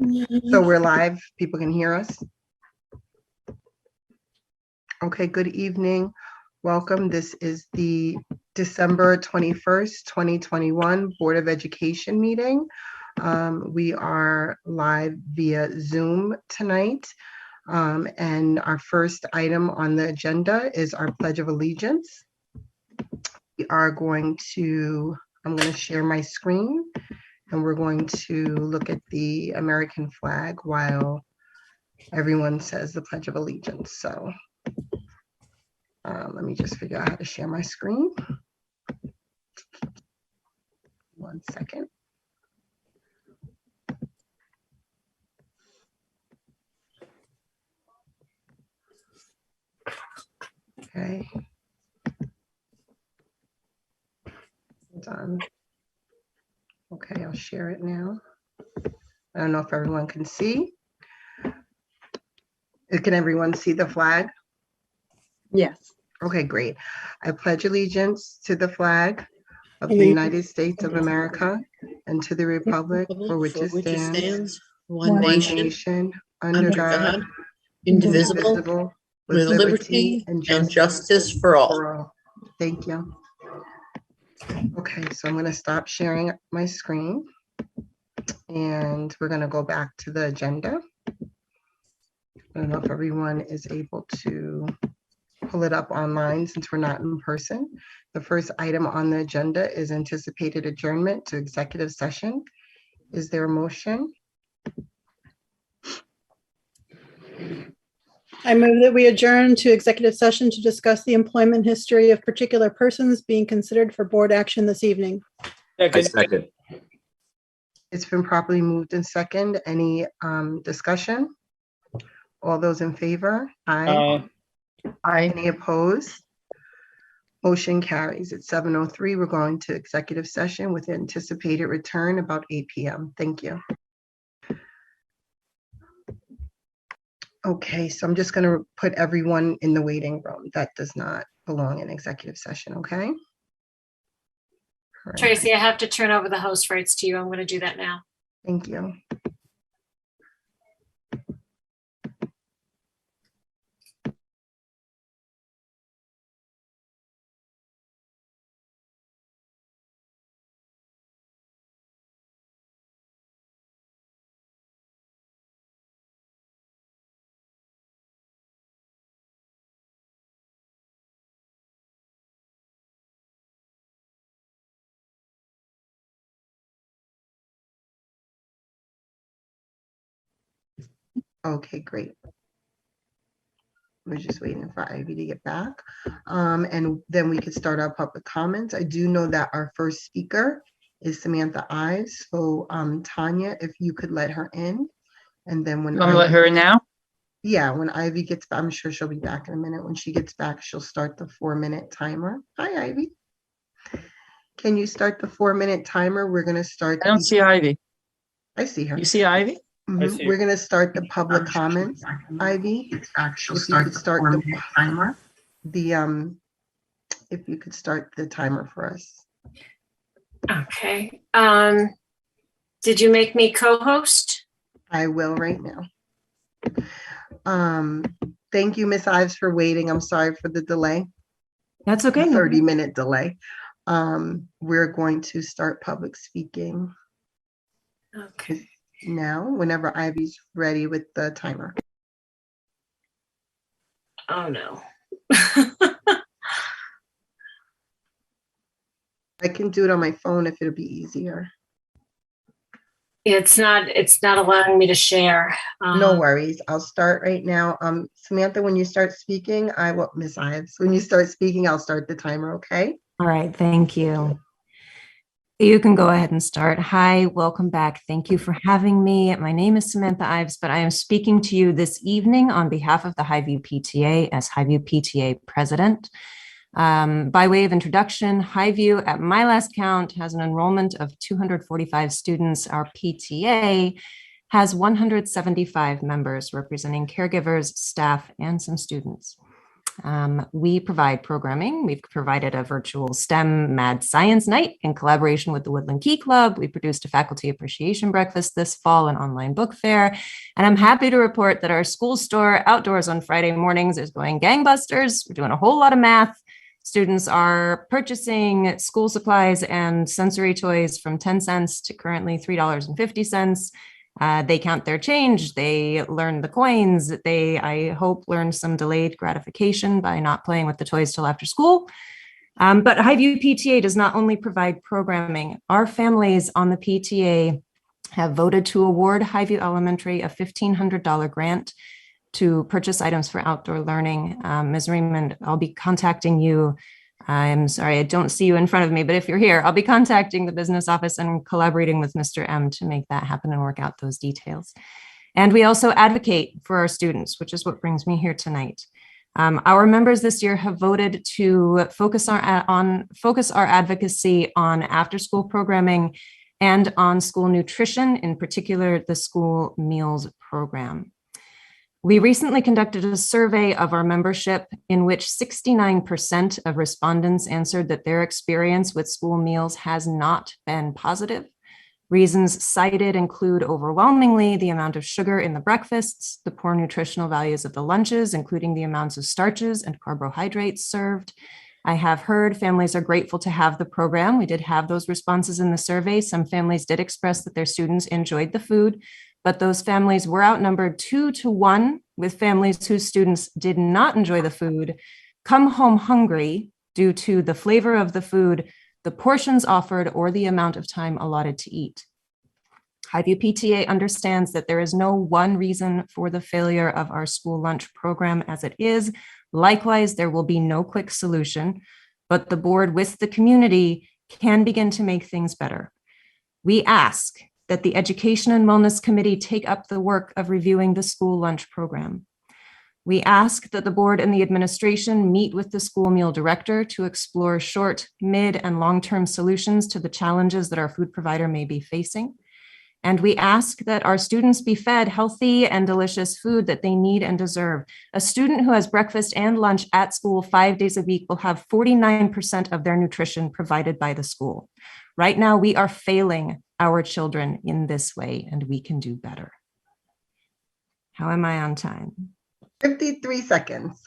So we're live. People can hear us. Okay, good evening. Welcome. This is the December 21st, 2021 Board of Education meeting. We are live via Zoom tonight. And our first item on the agenda is our Pledge of Allegiance. I'm going to share my screen and we're going to look at the American flag while everyone says the Pledge of Allegiance. So let me just figure out how to share my screen. 1 second. Okay. Done. Okay, I'll share it now. I don't know if everyone can see. Can everyone see the flag? Yes. Okay, great. I pledge allegiance to the flag of the United States of America and to the republic for which it stands, one nation, under God, indivisible, with liberty and justice for all. Thank you. Okay, so I'm going to stop sharing my screen and we're going to go back to the agenda. I don't know if everyone is able to pull it up online since we're not in person. The first item on the agenda is anticipated adjournment to executive session. Is there a motion? I move that we adjourn to executive session to discuss the employment history of particular persons being considered for board action this evening. I second. It's been properly moved in second. Any discussion? All those in favor? Aye. Aye. Any opposed? Motion carries. At 7:03, we're going to executive session with anticipated return about 8 p.m. Thank you. Okay, so I'm just going to put everyone in the waiting room. That does not belong in executive session, okay? All right. Tracy, I have to turn over the host rights to you. I'm going to do that now. Thank you. Okay, great. We're just waiting for Ivy to get back. And then we could start our public comments. I do know that our first speaker is Samantha Ives. So Tanya, if you could let her in. And then when I'm gonna let her in now. Yeah, when Ivy gets back, I'm sure she'll be back in a minute. When she gets back, she'll start the 4-minute timer. Hi, Ivy. Can you start the 4-minute timer? We're gonna start. I don't see Ivy. I see her. You see Ivy? Mhm. We're going to start the public comments. Ivy, if you could start the timer. If you could start the timer for us. Okay. Did you make me co-host? I will right now. Thank you, Miss Ives, for waiting. I'm sorry for the delay. That's okay. 30-minute delay. We're going to start public speaking. Okay. Now, whenever Ivy's ready with the timer. Oh no. I can do it on my phone if it'll be easier. It's not allowing me to share. No worries. I'll start right now. Samantha, when you start speaking, Miss Ives, when you start speaking, I'll start the timer, okay? All right, thank you. You can go ahead and start. Hi, welcome back. Thank you for having me. My name is Samantha Ives, but I am speaking to you this evening on behalf of the Highview PTA as Highview PTA president. By way of introduction, Highview, at my last count, has an enrollment of 245 students. Our PTA has 175 members representing caregivers, staff, and some students. We provide programming. We've provided a virtual STEM Mad Science Night in collaboration with the Woodland Key Club. We produced a faculty appreciation breakfast this fall, an online book fair. And I'm happy to report that our school store outdoors on Friday mornings is going gangbusters. We're doing a whole lot of math. Students are purchasing school supplies and sensory toys from 10 cents to currently $3.50. They count their change. They learn the coins. They, I hope, learn some delayed gratification by not playing with the toys till after school. But Highview PTA does not only provide programming. Our families on the PTA have voted to award Highview Elementary a $1,500 grant to purchase items for outdoor learning. Ms. Raymond, I'll be contacting you. I'm sorry, I don't see you in front of me, but if you're here, I'll be contacting the business office and collaborating with Mr. M to make that happen and work out those details. And we also advocate for our students, which is what brings me here tonight. Our members this year have voted to focus our advocacy on after-school programming and on school nutrition, in particular, the school meals program. We recently conducted a survey of our membership in which 69% of respondents answered that their experience with school meals has not been positive. Reasons cited include overwhelmingly the amount of sugar in the breakfasts, the poor nutritional values of the lunches, including the amounts of starches and carbohydrates served. I have heard families are grateful to have the program. We did have those responses in the survey. Some families did express that their students enjoyed the food, but those families were outnumbered 2 to 1 with families whose students did not enjoy the food, come home hungry due to the flavor of the food, the portions offered, or the amount of time allotted to eat. Highview PTA understands that there is no one reason for the failure of our school lunch program as it is. Likewise, there will be no quick solution, but the board with the community can begin to make things better. We ask that the Education and Wellness Committee take up the work of reviewing the school lunch program. We ask that the board and the administration meet with the school meal director to explore short, mid, and long-term solutions to the challenges that our food provider may be facing. And we ask that our students be fed healthy and delicious food that they need and deserve. A student who has breakfast and lunch at school 5 days a week will have 49% of their nutrition provided by the school. Right now, we are failing our children in this way, and we can do better. How am I on time? 53 seconds.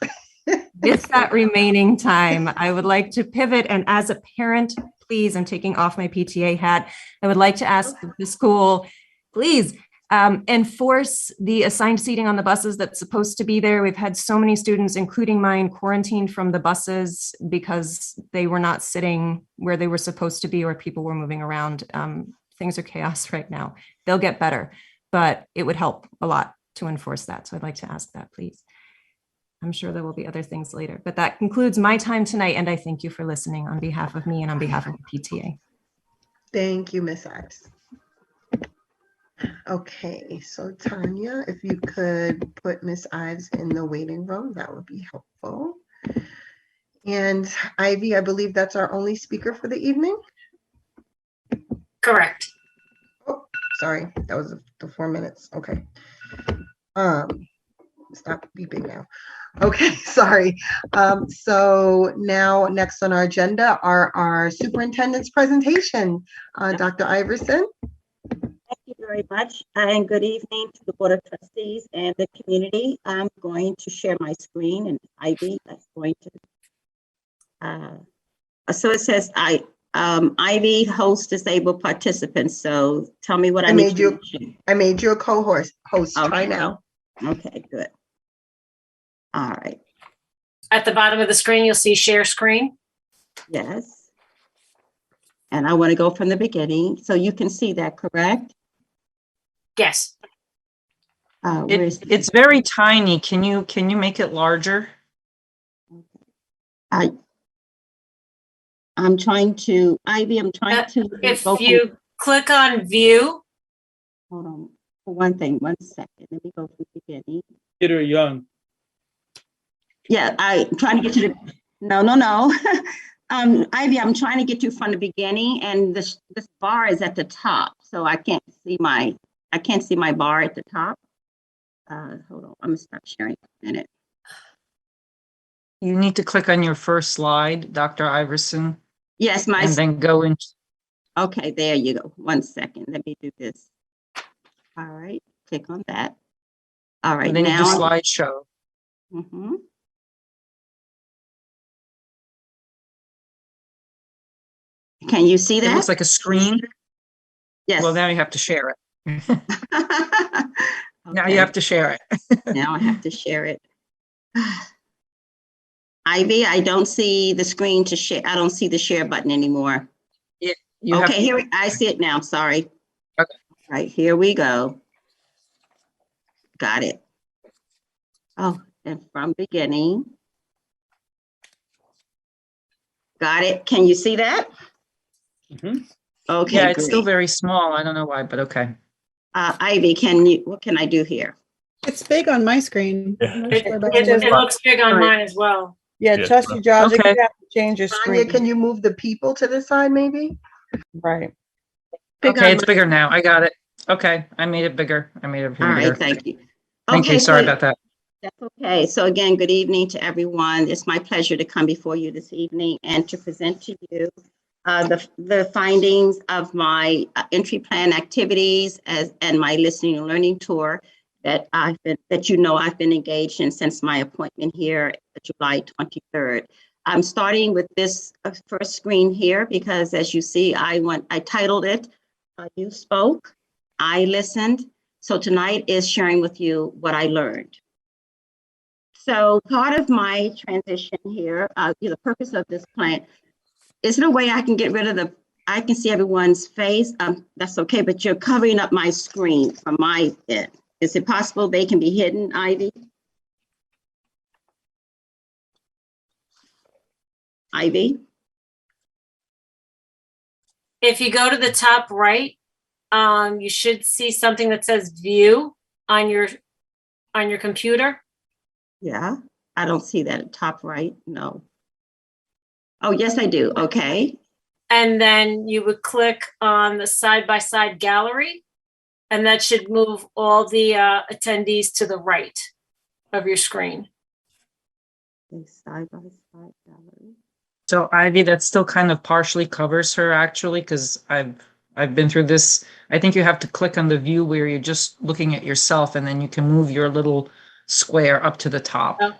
With that remaining time, I would like to pivot, and as a parent, please, I'm taking off my PTA hat. I would like to ask the school, please enforce the assigned seating on the buses that's supposed to be there. We've had so many students, including mine, quarantined from the buses because they were not sitting where they were supposed to be or people were moving around. Things are chaos right now. They'll get better, but it would help a lot to enforce that. So I'd like to ask that, please. I'm sure there will be other things later, but that concludes my time tonight. And I thank you for listening on behalf of me and on behalf of the PTA. Thank you, Ms. Ives. Okay, so Tanya, if you could put Ms. Ives in the waiting room, that would be helpful. And Ivy, I believe that's our only speaker for the evening. Correct. Oh, sorry, that was the 4 minutes. Okay. Stop beeping now. Okay, sorry. So now next on our agenda are our superintendent's presentation. Dr. Iverson. Thank you very much, and good evening to the Board of Trustees and the community. I'm going to share my screen, and Ivy is going to. So it says, Ivy hosts disabled participants. So tell me what I need to do. I made you a co-host. Okay. Try now. Okay, good. All right. At the bottom of the screen, you'll see share screen. Yes. And I want to go from the beginning. So you can see that, correct? Yes. It's very tiny. Can you make it larger? I'm trying to, Ivy, I'm trying to. If you click on view. Hold on. For one thing, 1 second. Let me go from the beginning. Peter Young. Yeah, I'm trying to get you to, no. Ivy, I'm trying to get you from the beginning, and this bar is at the top, so I can't see my bar at the top. Hold on, I'm gonna stop sharing in a minute. You need to click on your first slide, Dr. Iverson, Yes, and then go in. okay, there you go. 1 second. Let me do this. All right, click on that. All right, And then you do now. slideshow. Mhm. Can you see It that? looks like a screen. Yes. Well, now you have to share it. Now you Okay, have to share it. now I have to share it. Ivy, I don't see the screen to share. I don't see the share button anymore. You have Okay, here, I see it now, sorry. Okay. Right, here we go. Got it. Oh, and from beginning. Got it. Can you see that? Mhm. Okay, Yeah, it's still great. very small. I don't know why, but okay. Ivy, what can I do here? It's big on my screen. I'm not It, sure about it, yours. it looks big on mine as well. Yeah, Yeah. trustee Giles, you Okay. have to change your Tanya, screen. can you move the people to the side maybe? Right. Big Okay, on it's bigger now. I got it. Okay, I made it bigger. I made it All right, bigger. thank you. Thank you. Okay, Sorry so about that. that's okay. So again, good evening to everyone. It's my pleasure to come before you this evening and to present to you the findings of my entry plan activities and my listening and learning tour that I've been engaged in since my appointment here, July 23rd. I'm starting with this first screen here because, as you see, I titled it "You Spoke, I Listened." So tonight is sharing with you what I learned. So part of my transition here, the purpose of this plan, is there a way I can get rid of I can see everyone's face? That's okay, but you're covering up my screen from my end. Is it possible they can be hidden, Ivy? Ivy? If you go to the top right, you should see something that says view on your computer. Yeah, I don't see that at top right, no. Oh, yes, I do, okay. And then you would click on the side-by-side gallery, and that should move all the attendees to the right of your screen. Side by side gallery. So Ivy, that still kind of partially covers her actually, because I've been through this. I think you have to click on the view where you're just looking at yourself, and then you can move your little square up to the top. Oh.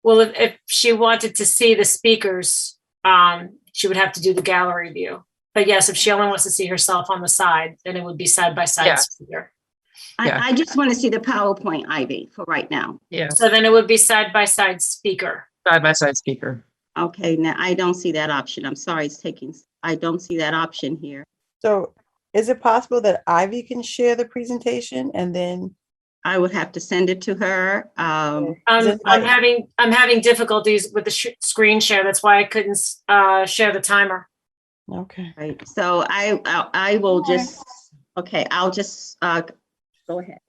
Well, if she wanted to see the speakers, she would have to do the gallery view. But yes, if she only wants to see herself on the side, then it would be side by side Yeah. speaker. Yeah. I just want to see the PowerPoint, Ivy, for right now. Yeah, So then it would be side by side speaker. side by side speaker. Okay, now I don't see that option. I'm sorry, I don't see that option here. So is it possible that Ivy can share the presentation and then? I would have to send it to her. Is I'm having difficulties with the screen share. That's why I couldn't share the timer. Okay. Right, so I will just, okay, I'll just go ahead.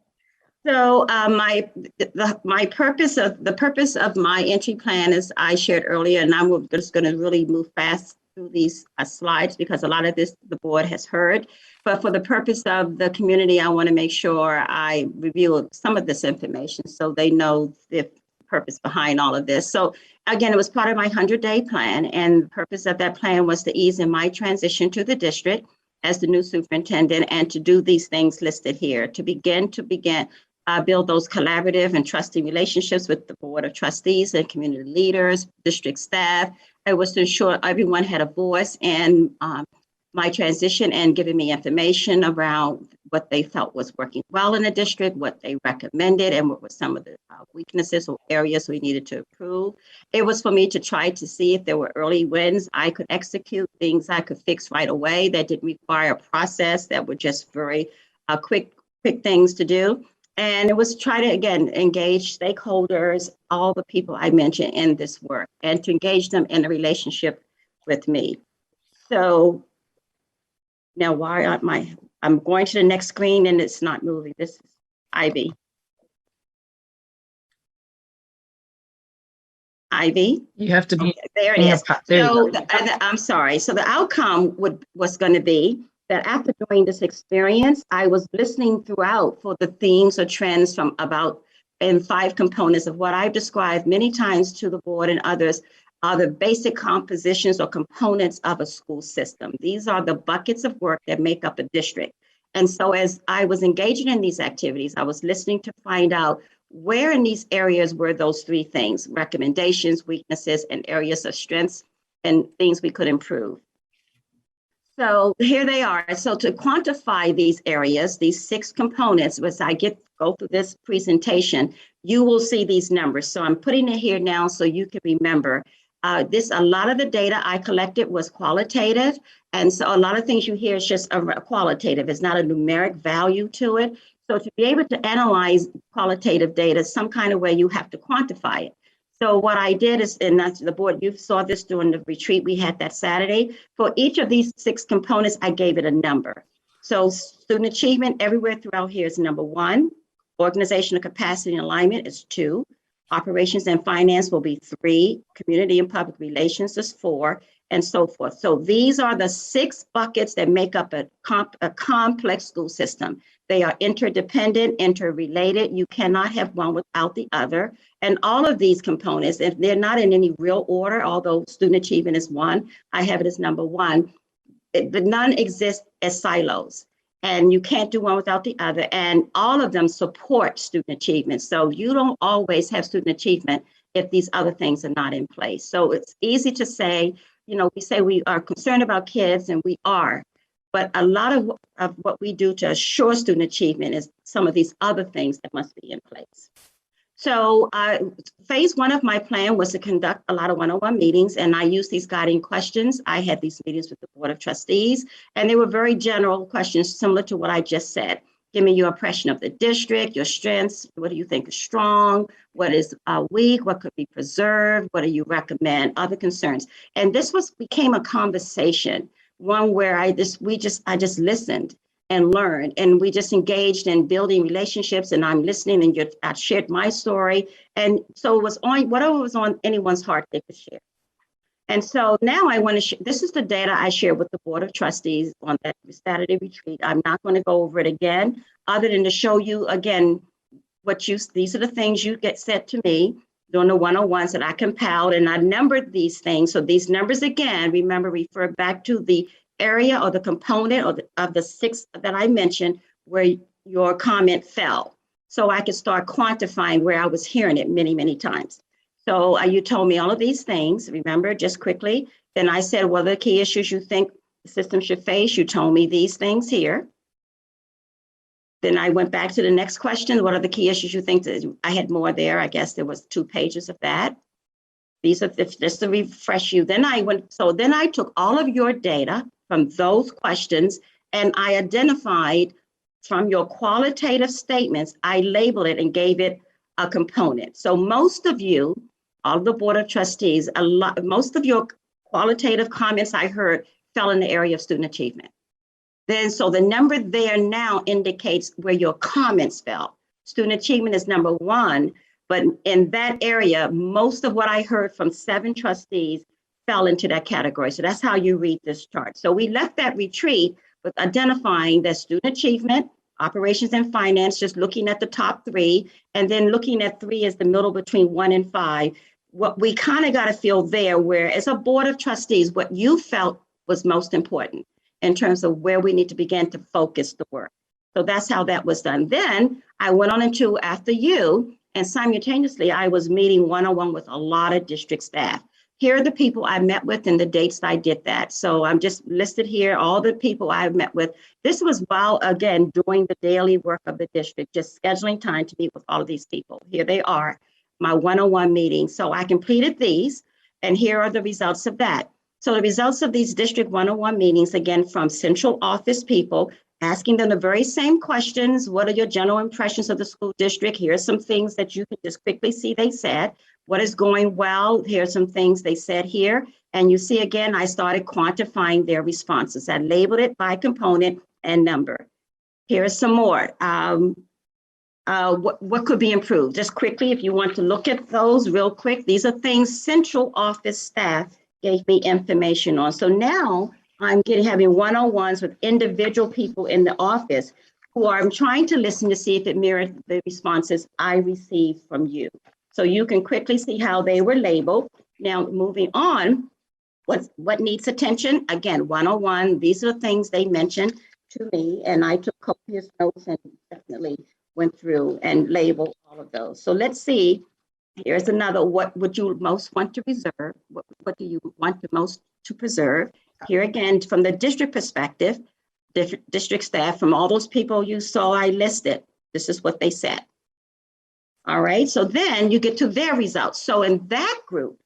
So the purpose of my entry plan, as I shared earlier, and I'm just going to really move fast through these slides because a lot of this the board has heard. But for the purpose of the community, I want to make sure I review some of this information so they know the purpose behind all of this. So again, it was part of my 100-day plan, and the purpose of that plan was to ease in my transition to the district as the new superintendent and to do these things listed here, to begin build those collaborative and trusting relationships with the Board of Trustees and community leaders, district staff. It was to ensure everyone had a voice in my transition and giving me information around what they felt was working well in the district, what they recommended, and what were some of the weaknesses or areas we needed to improve. It was for me to try to see if there were early wins I could execute, things I could fix right away that didn't require a process, that were just very quick things to do. And it was try to, again, engage stakeholders, all the people I mentioned in this work, and to engage them in a relationship with me. So now I'm going to the next screen and it's not moving. This is Ivy. Ivy. You have to be. Okay, there it is. So I'm sorry. So the outcome was going to be that after doing this experience, I was listening throughout for the themes or trends from about in 5 components of what I've described many times to the board and others are the basic compositions or components of a school system. These are the buckets of work that make up a district. And so as I was engaging in these activities, I was listening to find out where in these areas were those 3 things: recommendations, weaknesses, and areas of strengths and things we could improve. So here they are. So to quantify these areas, these 6 components, as I go through this presentation, you will see these numbers. So I'm putting it here now so you can remember. A lot of the data I collected was qualitative. And so a lot of things you hear is just a qualitative. It's not a numeric value to it. So to be able to analyze qualitative data, some kind of way you have to quantify it. So what I did is, and that's the board, you saw this during the retreat we had that Saturday. For each of these 6 components, I gave it a number. So student achievement everywhere throughout here is number 1. Organizational capacity and alignment is 2. Operations and finance will be 3. Community and public relations is 4, and so forth. So these are the 6 buckets that make up a complex school system. They are interdependent, interrelated. You cannot have one without the other. And all of these components, if they're not in any real order, although student achievement is 1, I have it as number 1, but none exist as silos. And you can't do one without the other. And all of them support student achievement. So you don't always have student achievement if these other things are not in place. So it's easy to say, we say we are concerned about kids, and we are. But a lot of what we do to assure student achievement is some of these other things that must be in place. So phase 1 of my plan was to conduct a lot of one-on-one meetings, and I used these guiding questions. I had these meetings with the Board of Trustees, and they were very general questions similar to what I just said. Give me your impression of the district, your strengths. What do you think is strong? What is weak? What could be preserved? What do you recommend? Other concerns. And this became a conversation, one where I just listened and learned, and we just engaged in building relationships, and I'm listening, and I shared my story. And so it was on whatever was on anyone's heart they could share. And so now I want to share, this is the data I shared with the Board of Trustees on that Saturday retreat. I'm not going to go over it again, other than to show you again, these are the things you get said to me during the one-on-ones that I compiled, and I numbered these things. So these numbers again, remember, refer back to the area or the component of the 6 that I mentioned where your comment fell. So I could start quantifying where I was hearing it many, many times. So you told me all of these things, remember, just quickly. Then I said, what are the key issues you think the system should face? You told me these things here. Then I went back to the next question. What are the key issues you think? I had more there. I guess there was 2 pages of that. These are just to refresh you. Then I took all of your data from those questions, and I identified from your qualitative statements, I labeled it and gave it a component. So most of you, all of the Board of Trustees, most of your qualitative comments I heard fell in the area of student achievement. Then, so the number there now indicates where your comments fell. Student achievement is number 1, but in that area, most of what I heard from 7 trustees fell into that category. So that's how you read this chart. So we left that retreat with identifying that student achievement, operations and finance, just looking at the top 3, and then looking at 3 as the middle between 1 and 5. What we kind of got to feel there, where as a Board of Trustees, what you felt was most important in terms of where we need to begin to focus the work. So that's how that was done. Then I went on into after you, and simultaneously I was meeting one-on-one with a lot of district staff. Here are the people I met with and the dates I did that. So I'm just listed here, all the people I've met with. This was while, again, doing the daily work of the district, just scheduling time to meet with all of these people. Here they are, my one-on-one meetings. So I completed these, and here are the results of that. So the results of these district one-on-one meetings, again, from central office people, asking them the very same questions. What are your general impressions of the school district? Here are some things that you can just quickly see they said. What is going well? Here are some things they said here. And you see, again, I started quantifying their responses. I labeled it by component and number. Here are some more. What could be improved? Just quickly, if you want to look at those real quick, these are things central office staff gave me information on. So now I'm having one-on-ones with individual people in the office I'm trying to listen to see if it mirrors the responses I received from you. So you can quickly see how they were labeled. Now, moving on, what needs attention? Again, 101, these are the things they mentioned to me, and I took copious notes and definitely went through and labeled all of those. So let's see. Here's another, what would you most want to preserve? What do you want the most to preserve? Here again, from the district perspective, district staff, from all those people you saw I listed, this is what they said. All right, so then you get to their results. So in that group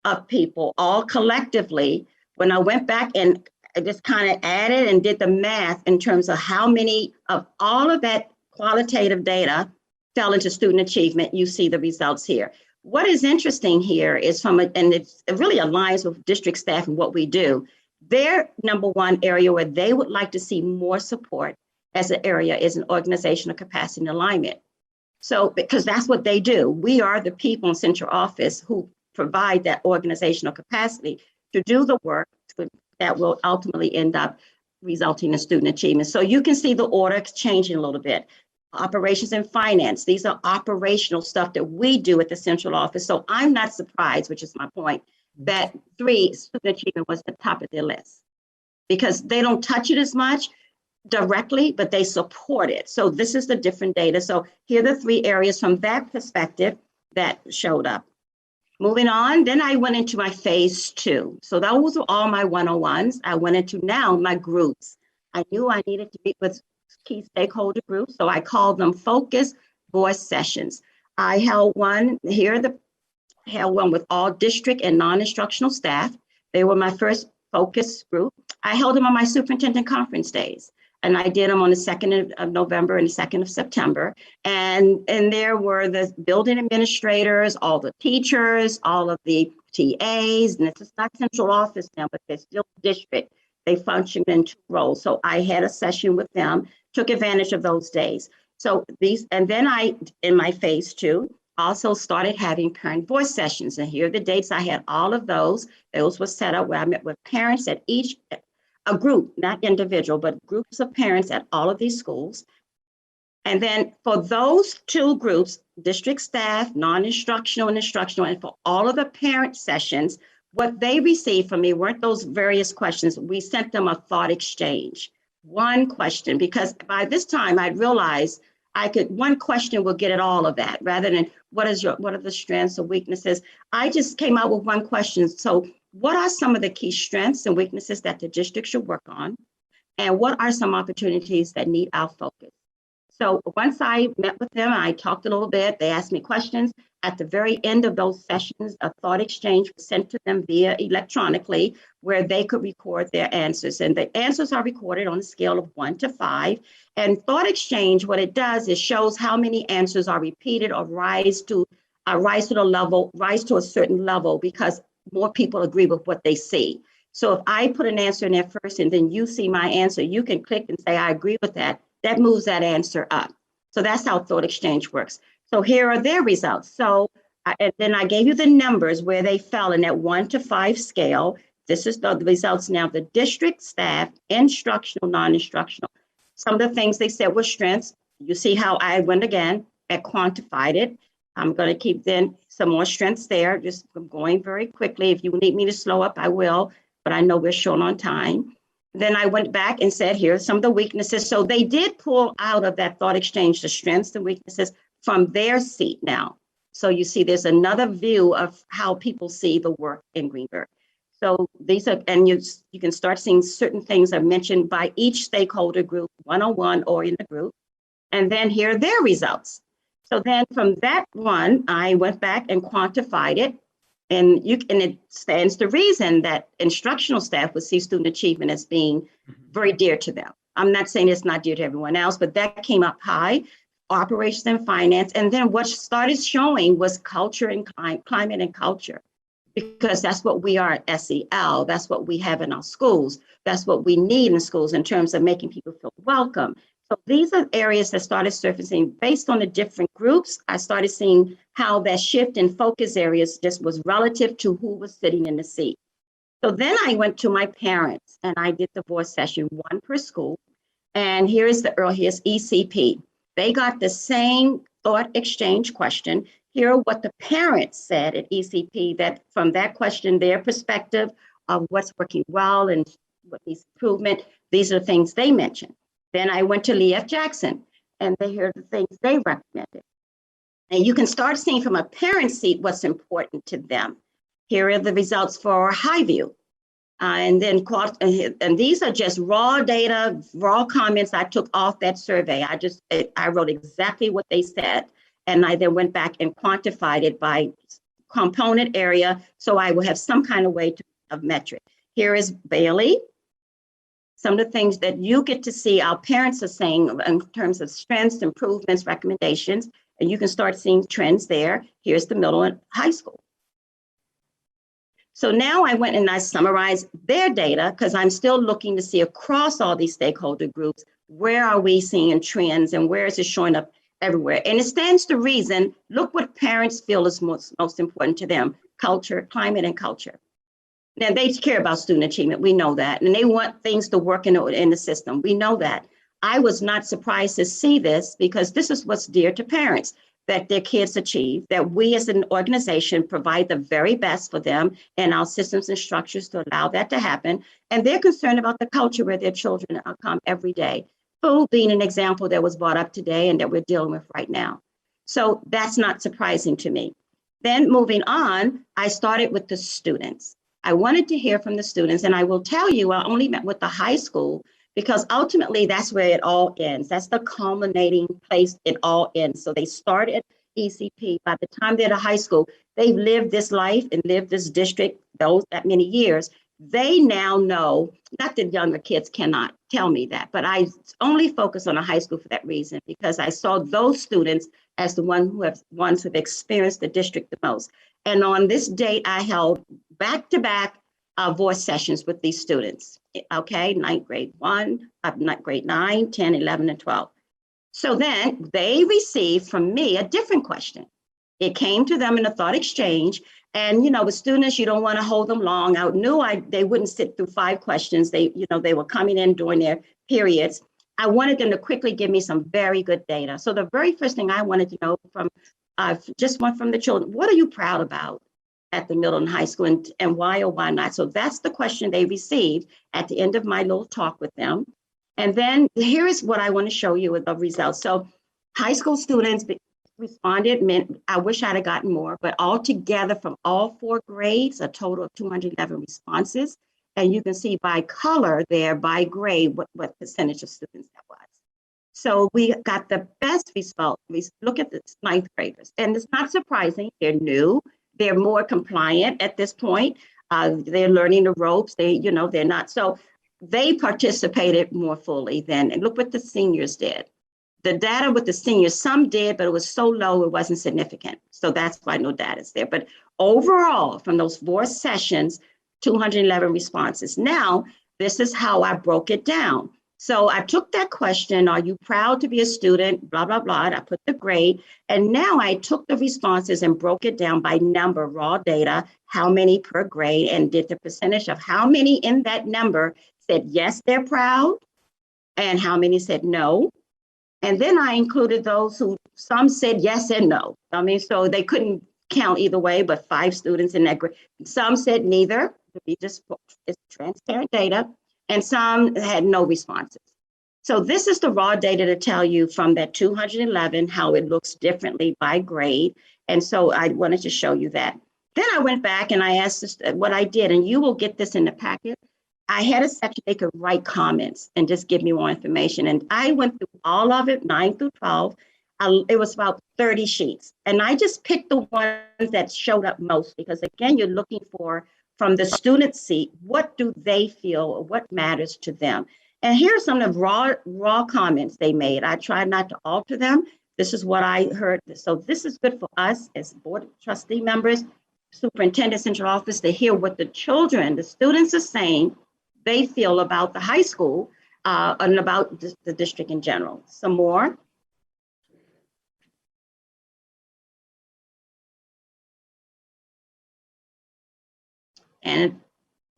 of people, all collectively, when I went back and I just kind of added and did the math in terms of how many of all of that qualitative data fell into student achievement, you see the results here. What is interesting here is and it really aligns with district staff and what we do. Their number one area where they would like to see more support as an area is an organizational capacity and alignment. So, because that's what they do. We are the people in central office who provide that organizational capacity to do the work that will ultimately end up resulting in student achievement. So you can see the order changing a little bit. Operations and finance, these are operational stuff that we do at the central office. So I'm not surprised, which is my point, that 3, student achievement was the top of their list because they don't touch it as much directly, but they support it. So this is the different data. So here are the 3 areas from that perspective that showed up. Moving on, then I went into my phase 2. So those were all my 101s. I went into now my groups. I knew I needed to meet with key stakeholder groups, so I called them focus voice sessions. I held one with all district and non-instructional staff. They were my first focus group. I held them on my superintendent conference days, and I did them on the 2nd of November and the 2nd of September. And there were the building administrators, all the teachers, all of the TAs, and this is not central office now, but they're still district. They function in 2 roles. So I had a session with them, took advantage of those days. So and then I, in my phase 2, also started having parent voice sessions. And here are the dates. I had all of those. Those were set up where I met with parents at a group, not individual, but groups of parents at all of these schools. And then for those 2 groups, district staff, non-instructional and instructional, and for all of the parent sessions, what they received from me weren't those various questions. We sent them a thought exchange. 1 question, because by this time I realized one question will get at all of that rather than what are the strengths or weaknesses. I just came out with 1 question. So what are some of the key strengths and weaknesses that the district should work on? And what are some opportunities that need our focus? So once I met with them, I talked a little bit, they asked me questions. At the very end of those sessions, a thought exchange was sent to them via electronically where they could record their answers. And the answers are recorded on a scale of 1 to 5. And thought exchange, what it does is shows how many answers are repeated or rise to a certain level because more people agree with what they see. So if I put an answer in there first and then you see my answer, you can click and say, I agree with that. That moves that answer up. So that's how thought exchange works. So here are their results. So and then I gave you the numbers where they fell in that 1 to 5 scale. This is the results now, the district staff, instructional, non-instructional. Some of the things they said were strengths. You see how I went again and quantified it. I'm going to keep then some more strengths there, just going very quickly. If you need me to slow up, I will, but I know we're short on time. Then I went back and said, here's some of the weaknesses. So they did pull out of that thought exchange the strengths and weaknesses from their seat now. So you see there's another view of how people see the work in Greenberg. So these are, and you can start seeing certain things are mentioned by each stakeholder group, 101 or in the group. And then here are their results. So then from that one, I went back and quantified it. And it stands to reason that instructional staff would see student achievement as being very dear to them. I'm not saying it's not dear to everyone else, but that came up high, operations and finance. And then what started showing was culture and climate and culture, because that's what we are at SEL. That's what we have in our schools. That's what we need in schools in terms of making people feel welcome. So these are areas that started surfacing based on the different groups. I started seeing how that shift in focus areas just was relative to who was sitting in the seat. So then I went to my parents and I did the voice session, 1 per school. And here is the earliest ECP. They got the same thought exchange question. Here are what the parents said at ECP, that from that question, their perspective of what's working well and what needs improvement, these are the things they mentioned. Then I went to Lee F. Jackson, and here are the things they recommended. And you can start seeing from a parent seat what's important to them. Here are the results for Highview. And these are just raw data, raw comments I took off that survey. I wrote exactly what they said. And I then went back and quantified it by component area, so I will have some kind of way of metric. Here is Bailey. Some of the things that you get to see our parents are saying in terms of strengths, improvements, recommendations, and you can start seeing trends there. Here's the middle and high school. So now I went and I summarized their data, because I'm still looking to see across all these stakeholder groups, where are we seeing trends and where is it showing up everywhere? And it stands to reason. Look what parents feel is most important to them: culture, climate, and culture. Now, they care about student achievement. We know that. And they want things to work in the system. We know that. I was not surprised to see this, because this is what's dear to parents, that their kids achieve, that we as an organization provide the very best for them and our systems and structures to allow that to happen. And they're concerned about the culture where their children come every day. Food being an example that was brought up today and that we're dealing with right now. So that's not surprising to me. Then moving on, I started with the students. I wanted to hear from the students, and I will tell you, I only met with the high school, because ultimately that's where it all ends. That's the culminating place it all ends. So they start at ECP. By the time they're at high school, they've lived this life and lived this district that many years. They now know, not that younger kids cannot tell me that, but I only focus on a high school for that reason, because I saw those students as the ones who have experienced the district the most. And on this date, I held back-to-back voice sessions with these students. Okay, grade 9, 10, 11, and 12. So then they received from me a different question. It came to them in a thought exchange. And, with students, you don't want to hold them long. I knew they wouldn't sit through 5 questions. They were coming in during their periods. I wanted them to quickly give me some very good data. So the very first thing I wanted to know from the children, what are you proud about at the middle and high school, and why or why not? So that's the question they received at the end of my little talk with them. And then here is what I want to show you with the results. So high school students responded. I wish I'd have gotten more, but altogether from all 4 grades, a total of 211 responses. And you can see by color there, by grade, what percentage of students that was. So we got the best result. Look at the 9th graders. And it's not surprising. They're new. They're more compliant at this point. They're learning the ropes. They're not. So they participated more fully then. And look what the seniors did. The data with the seniors, some did, but it was so low, it wasn't significant. So that's why no data is there. But overall, from those 4 sessions, 211 responses. Now, this is how I broke it down. So I took that question, are you proud to be a student, blah, blah, blah. I put the grade. And now I took the responses and broke it down by number, raw data, how many per grade, and did the percentage of how many in that number said, yes, they're proud, and how many said no. And then I included those who, some said yes and no. So they couldn't count either way, but 5 students in that grade. Some said neither, to be just it's transparent data, and some had no responses. So this is the raw data to tell you from that 211, how it looks differently by grade. And so I wanted to show you that. Then I went back and I asked what I did, and you will get this in the packet. I had a section they could write comments and just give me more information. And I went through all of it, 9 through 12. It was about 30 sheets. And I just picked the ones that showed up most, because again, you're looking for, from the student seat, what do they feel or what matters to them? And here's some of the raw comments they made. I tried not to alter them. This is what I heard. So this is good for us as board trustee members, superintendent central office, to hear what the children, the students are saying they feel about the high school and about the district in general. Some more. And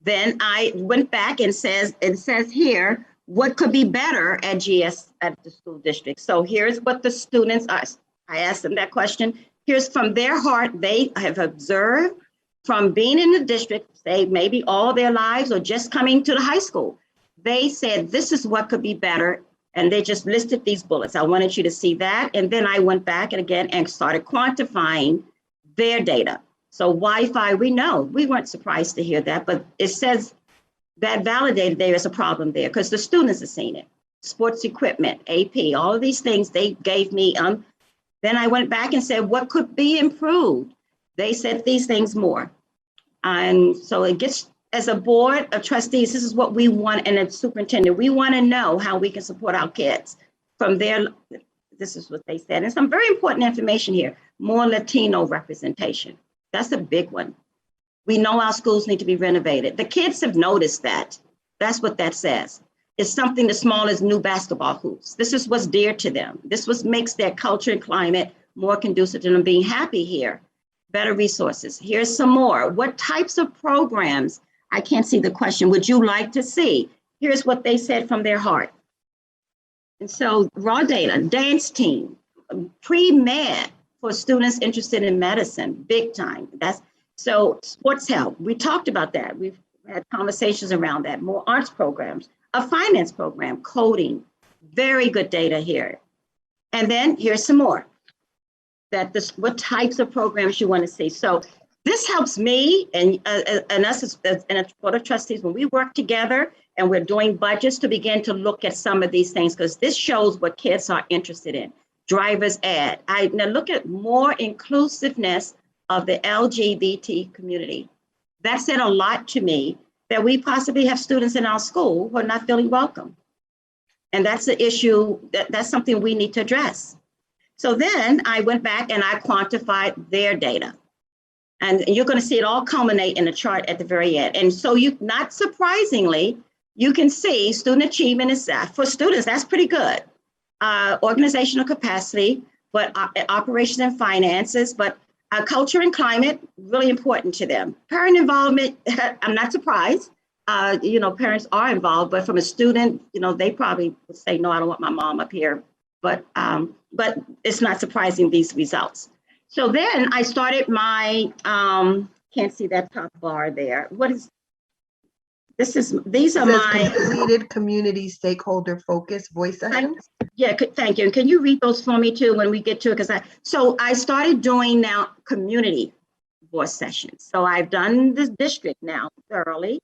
then I went back and it says here, what could be better at the school district. So here's what the students are. I asked them that question. Here's from their heart, they have observed from being in the district, say maybe all their lives or just coming to the high school. They said, this is what could be better. And they just listed these bullets. I wanted you to see that. And then I went back and again and started quantifying their data. So Wi-Fi, we know, we weren't surprised to hear that, but it says that validated there is a problem there because the students have seen it. Sports equipment, AP, all of these things they gave me. Then I went back and said, what could be improved? They said these things more. And so it gets, as a board of trustees, this is what we want, and a superintendent, we want to know how we can support our kids from their, this is what they said. And some very important information here, more Latino representation. That's a big one. We know our schools need to be renovated. The kids have noticed that. That's what that says. It's something as small as new basketball hoops. This is what's dear to them. This was makes their culture and climate more conducive to them being happy here. Better resources. Here's some more. What types of programs, I can't see the question, would you like to see? Here's what they said from their heart. And so raw data, dance team, pre-med for students interested in medicine, big time. That's so sports health. We talked about that. We've had conversations around that. More arts programs, a finance program, coding, very good data here. And then here's some more. What types of programs you want to see. So this helps me and us as a board of trustees when we work together and we're doing budgets to begin to look at some of these things because this shows what kids are interested in. Driver's ed. I now look at more inclusiveness of the LGBT community. That said a lot to me that we possibly have students in our school who are not feeling welcome. And that's the issue, that's something we need to address. So then I went back and I quantified their data. And you're going to see it all culminate in a chart at the very end. And so you, not surprisingly, you can see student achievement is for students, that's pretty good. Organizational capacity, but operations and finances, but culture and climate, really important to them. Parent involvement, I'm not surprised. Parents are involved, but from a student, they probably would say, no, I don't want my mom up here. But it's not surprising, these results. So then I started my, can't see that top bar there. What is, these are my completed community stakeholder focus voice sessions. Yeah, thank you. And can you read those for me too when we get to it? So I started doing now community voice sessions. So I've done this district now thoroughly.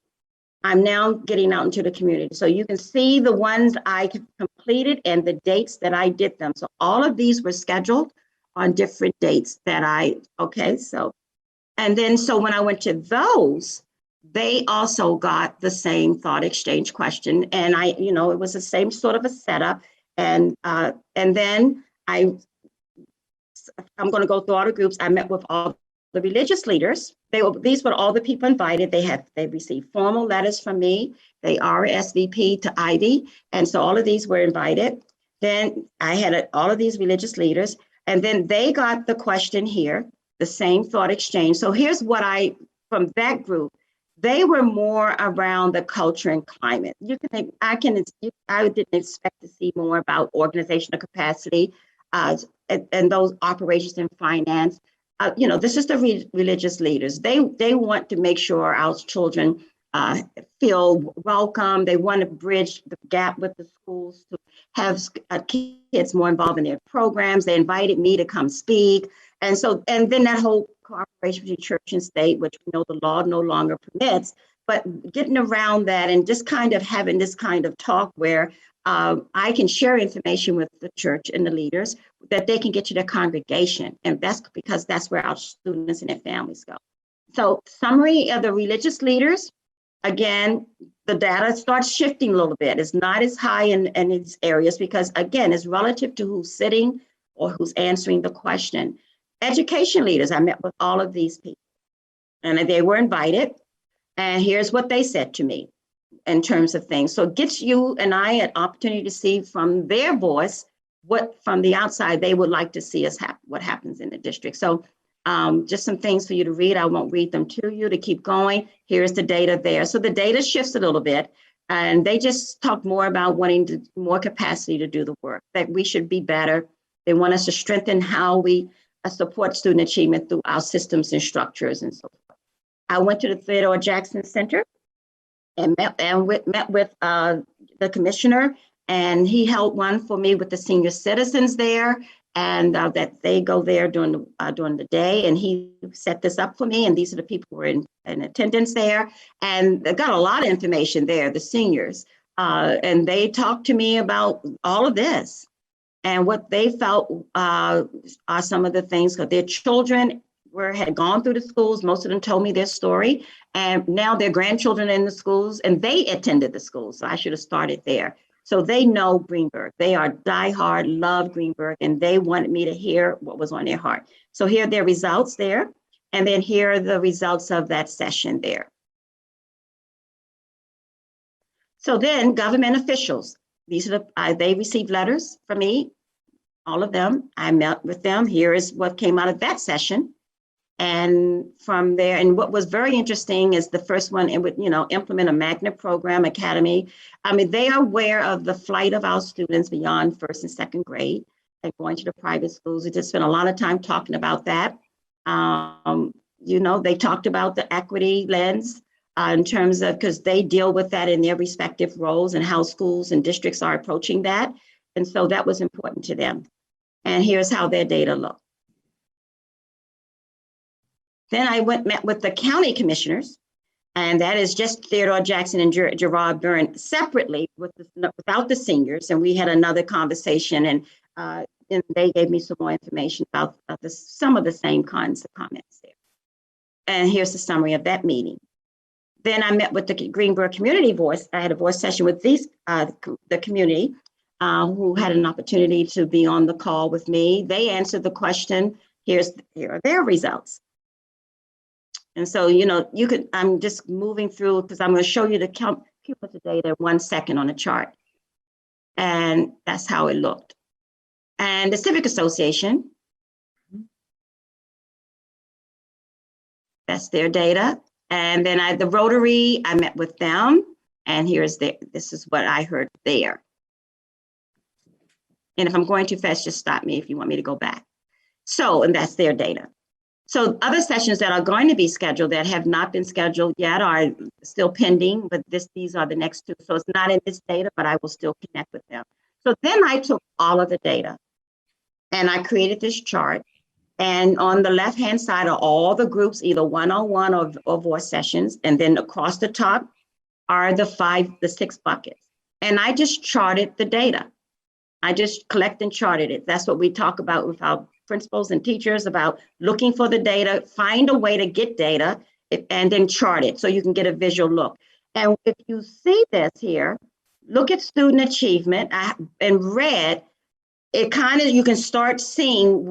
I'm now getting out into the community. So you can see the ones I completed and the dates that I did them. So all of these were scheduled on different dates that and then so when I went to those, they also got the same thought exchange question. And it was the same sort of a setup. And then I'm going to go through all the groups. I met with all the religious leaders. These were all the people invited. They received formal letters from me. They RSVP to Ivy. And so all of these were invited. Then I had all of these religious leaders. And then they got the question here, the same thought exchange. So here's what from that group, they were more around the culture and climate. I didn't expect to see more about organizational capacity and those operations and finance. This is the religious leaders. They want to make sure our children feel welcome. They want to bridge the gap with the schools to have kids more involved in their programs. They invited me to come speak. And then that whole cooperation between church and state, which we know the law no longer permits, but getting around that and just kind of having this kind of talk where I can share information with the church and the leaders that they can get to their congregation. And that's because that's where our students and their families go. So summary of the religious leaders, again, the data starts shifting a little bit. It's not as high in these areas because, again, it's relative to who's sitting or who's answering the question. Education leaders, I met with all of these people and they were invited. And here's what they said to me in terms of things. So it gets you and I an opportunity to see from their voice what from the outside they would like to see us what happens in the district. So just some things for you to read. I won't read them to you to keep going. Here's the data there. So the data shifts a little bit. And they just talked more about wanting more capacity to do the work, that we should be better. They want us to strengthen how we support student achievement through our systems and structures and so forth. I went to the Theodore Jackson Center and met with the commissioner, and he held one for me with the senior citizens there, and that they go there during the day, and he set this up for me, and these are the people who were in attendance there, and they got a lot of information there, the seniors, and they talked to me about all of this and what they felt are some of the things, because their children had gone through the schools. Most of them told me their story, and now their grandchildren are in the schools, and they attended the schools. So I should have started there. So they know Greenburgh. They are diehard, love Greenburgh, and they wanted me to hear what was on their heart. So here are their results there, and then here are the results of that session there. So then government officials, these are they received letters from me, all of them. I met with them. Here is what came out of that session. And from there, and what was very interesting is the first one, it would, implement a magnet program academy. I mean, they are aware of the flight of our students beyond first and second grade and going to the private schools. We just spent a lot of time talking about that. They talked about the equity lens in terms of, because they deal with that in their respective roles and how schools and districts are approaching that. And so that was important to them. And here's how their data looked. Then I met with the county commissioners, and that is just Theodore Jackson and Gerard Byrne separately without the seniors. And we had another conversation, and they gave me some more information about some of the same kinds of comments there. And here's the summary of that meeting. Then I met with the Greenburgh Community Voice. I had a voice session with the community who had an opportunity to be on the call with me. They answered the question. Here are their results. And so, I'm just moving through because I'm going to show you the cumulative data in 1 second on the chart. And that's how it looked. And the Civic Association, that's their data. And then the Rotary, I met with them, and this is what I heard there. And if I'm going too fast, just stop me if you want me to go back. So, and that's their data. So other sessions that are going to be scheduled that have not been scheduled yet are still pending, but these are the next two. So it's not in this data, but I will still connect with them. So then I took all of the data and I created this chart. And on the left-hand side are all the groups, either one-on-one or voice sessions. And then across the top are the 6 buckets. And I just charted the data. I just collect and charted it. That's what we talk about with our principals and teachers, about looking for the data, find a way to get data, and then chart it so you can get a visual look. And if you see this here, look at student achievement in red. It you can start seeing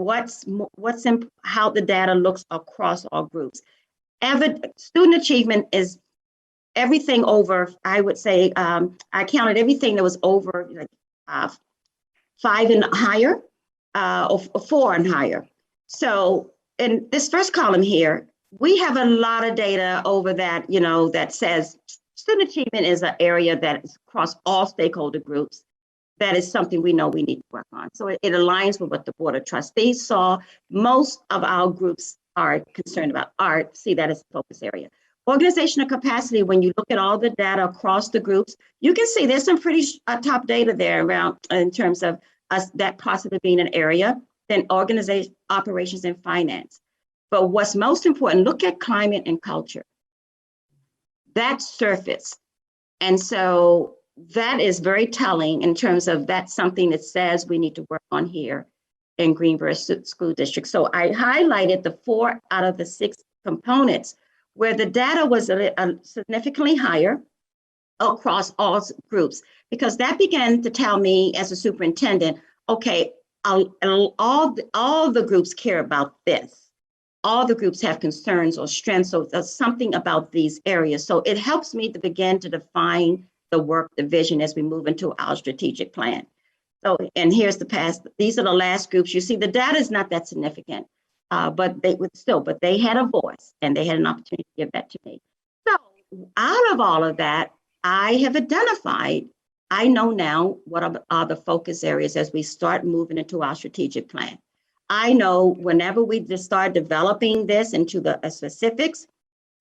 how the data looks across all groups. Student achievement is everything over, I would say, I counted everything that was over 5 and higher, or 4 and higher. So in this first column here, we have a lot of data over that, that says student achievement is an area that is across all stakeholder groups. That is something we know we need to work on. So it aligns with what the Board of Trustees saw. Most of our groups are concerned about art, see that as a focus area. Organizational capacity, when you look at all the data across the groups, you can see there's some pretty top data there around in terms of us that possibly being an area, then organization, operations, and finance. But what's most important, look at climate and culture. That's surface. And so that is very telling in terms of that's something that says we need to work on here in Greenburgh School District. So I highlighted the 4 out of the 6 components where the data was significantly higher across all groups, because that began to tell me as a superintendent, okay, all the groups care about this. All the groups have concerns or strengths, so there's something about these areas. So it helps me to begin to define the work, the vision as we move into our strategic plan. So, and here's the past, these are the last groups. You see, the data is not that significant, but they had a voice and they had an opportunity to give that to me. So out of all of that, I have identified, I know now what are the focus areas as we start moving into our strategic plan. I know whenever we just start developing this into the specifics,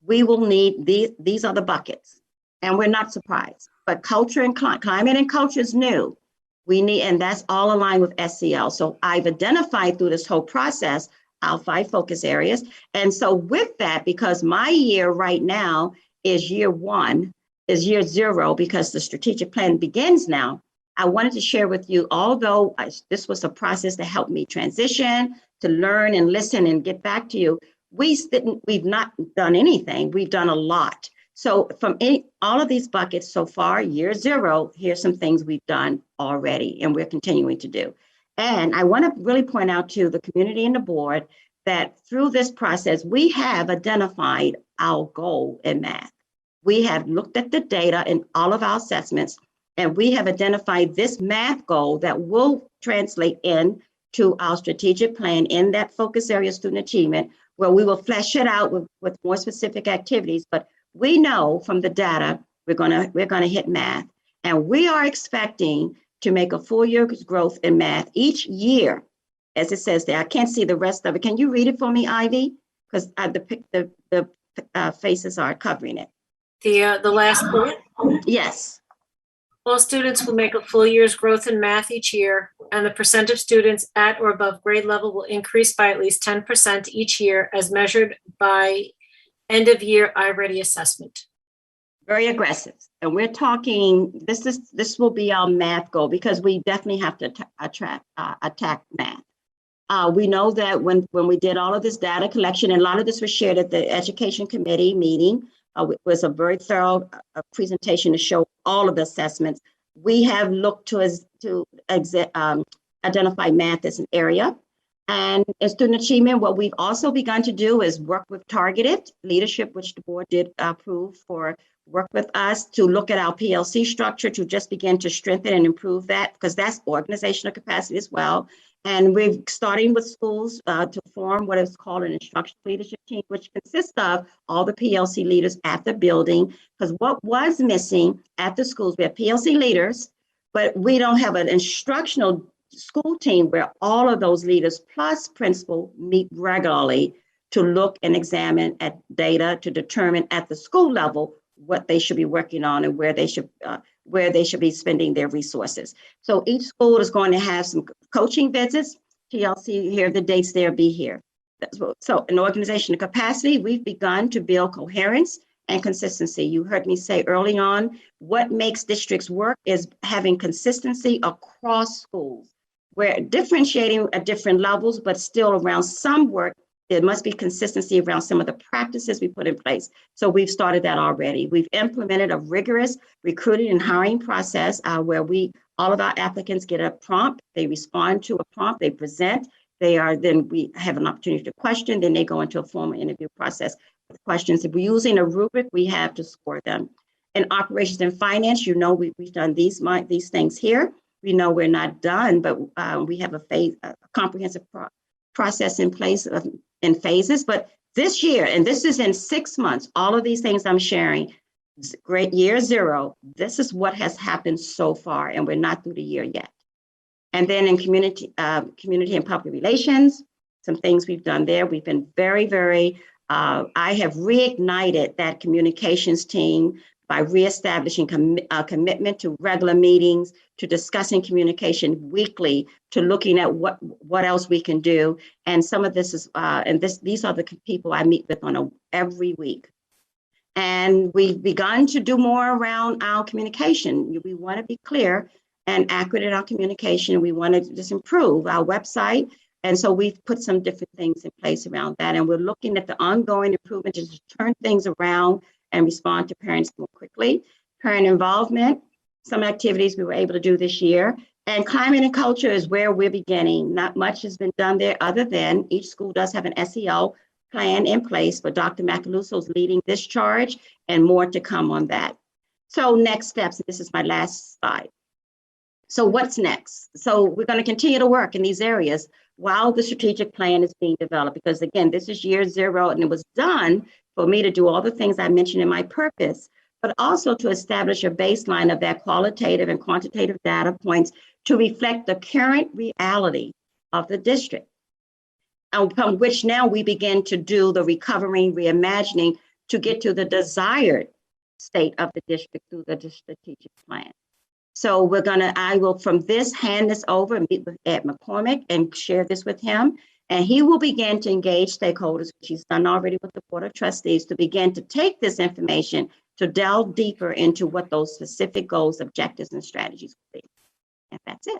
we will need these are the buckets, and we're not surprised. But culture and climate and culture is new. We need, and that's all aligned with SEL. So I've identified through this whole process our 5 focus areas. And so with that, because my year right now is year 1, is year 0, because the strategic plan begins now, I wanted to share with you, although this was a process that helped me transition, to learn and listen and get back to you, we've not done anything. We've done a lot. So from all of these buckets so far, year 0, here's some things we've done already and we're continuing to do. And I want to really point out to the community and the board that through this process, we have identified our goal in math. We have looked at the data in all of our assessments, and we have identified this math goal that will translate into our strategic plan in that focus area student achievement, where we will flesh it out with more specific activities. But we know from the data, we're gonna hit math. And we are expecting to make a full year growth in math each year, as it says there. I can't see the rest of it. Can you read it for me, Ivy? Because the faces are covering it. The last bullet. Yes. All students will make a full year's growth in math each year, and the percent of students at or above grade level will increase by at least 10% each year as measured by end of year iReady assessment. Very aggressive. And we're talking, this will be our math goal, because we definitely have to attack math. We know that when we did all of this data collection, and a lot of this was shared at the education committee meeting, it was a very thorough presentation to show all of the assessments. We have looked to identify math as an area. And in student achievement, what we've also begun to do is work with targeted leadership, which the board did approve for work with us to look at our PLC structure to just begin to strengthen and improve that, because that's organizational capacity as well. And we're starting with schools to form what is called an instructional leadership team, which consists of all the PLC leaders at the building. Because what was missing at the schools, we have PLC leaders, but we don't have an instructional school team where all of those leaders plus principal meet regularly to look and examine at data to determine at the school level what they should be working on and where they should be spending their resources. So each school is going to have some coaching visits. TLC, here are the dates there, be here. So in organizational capacity, we've begun to build coherence and consistency. You heard me say early on, what makes districts work is having consistency across schools. We're differentiating at different levels, but still around some work, there must be consistency around some of the practices we put in place. So we've started that already. We've implemented a rigorous recruiting and hiring process where all of our applicants get a prompt, they respond to a prompt, they present, then we have an opportunity to question, then they go into a formal interview process with questions. If we're using a rubric, we have to score them. In operations and finance, you know, we've done these things here. We know we're not done, but we have a comprehensive process in place in phases. But this year, and this is in 6 months, all of these things I'm sharing, great year 0, this is what has happened so far, and we're not through the year yet. And then in community and public relations, some things we've done there. We've been very, very, I have reignited that communications team by reestablishing a commitment to regular meetings, to discussing communication weekly, to looking at what else we can do. And some of this is, these are the people I meet with every week. And we've begun to do more around our communication. We want to be clear and accurate in our communication. We want to just improve our website. And so we've put some different things in place around that. And we're looking at the ongoing improvement to turn things around and respond to parents more quickly. Parent involvement, some activities we were able to do this year. And climate and culture is where we're beginning. Not much has been done there other than each school does have an SEL plan in place, but Dr. Macaluso is leading this charge and more to come on that. So next steps, this is my last slide. So what's next? So we're going to continue to work in these areas while the strategic plan is being developed, because again, this is year 0 and it was done for me to do all the things I mentioned in my purpose. but also to establish a baseline of their qualitative and quantitative data points to reflect the current reality of the district, upon which now we begin to do the recovering, reimagining to get to the desired state of the district through the strategic plan. So I will from this hand this over and meet with Ed McCormick and share this with him. And he will begin to engage stakeholders, which he's done already with the Board of Trustees, to begin to take this information to delve deeper into what those specific goals, objectives, and strategies will be. And that's it.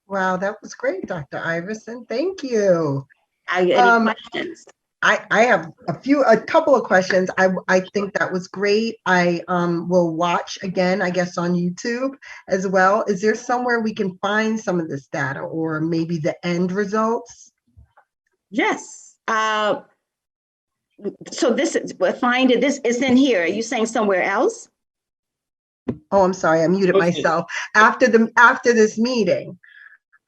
Wow, that was great, Dr. Iverson. Thank you. Any questions? I have a couple of questions. I think that was great. I will watch again, I guess, on YouTube as well. Is there somewhere we can find some of this data or maybe the end results? Yes. So this is this is in here. Are you saying somewhere else? Oh, I'm sorry, I muted myself. After this meeting,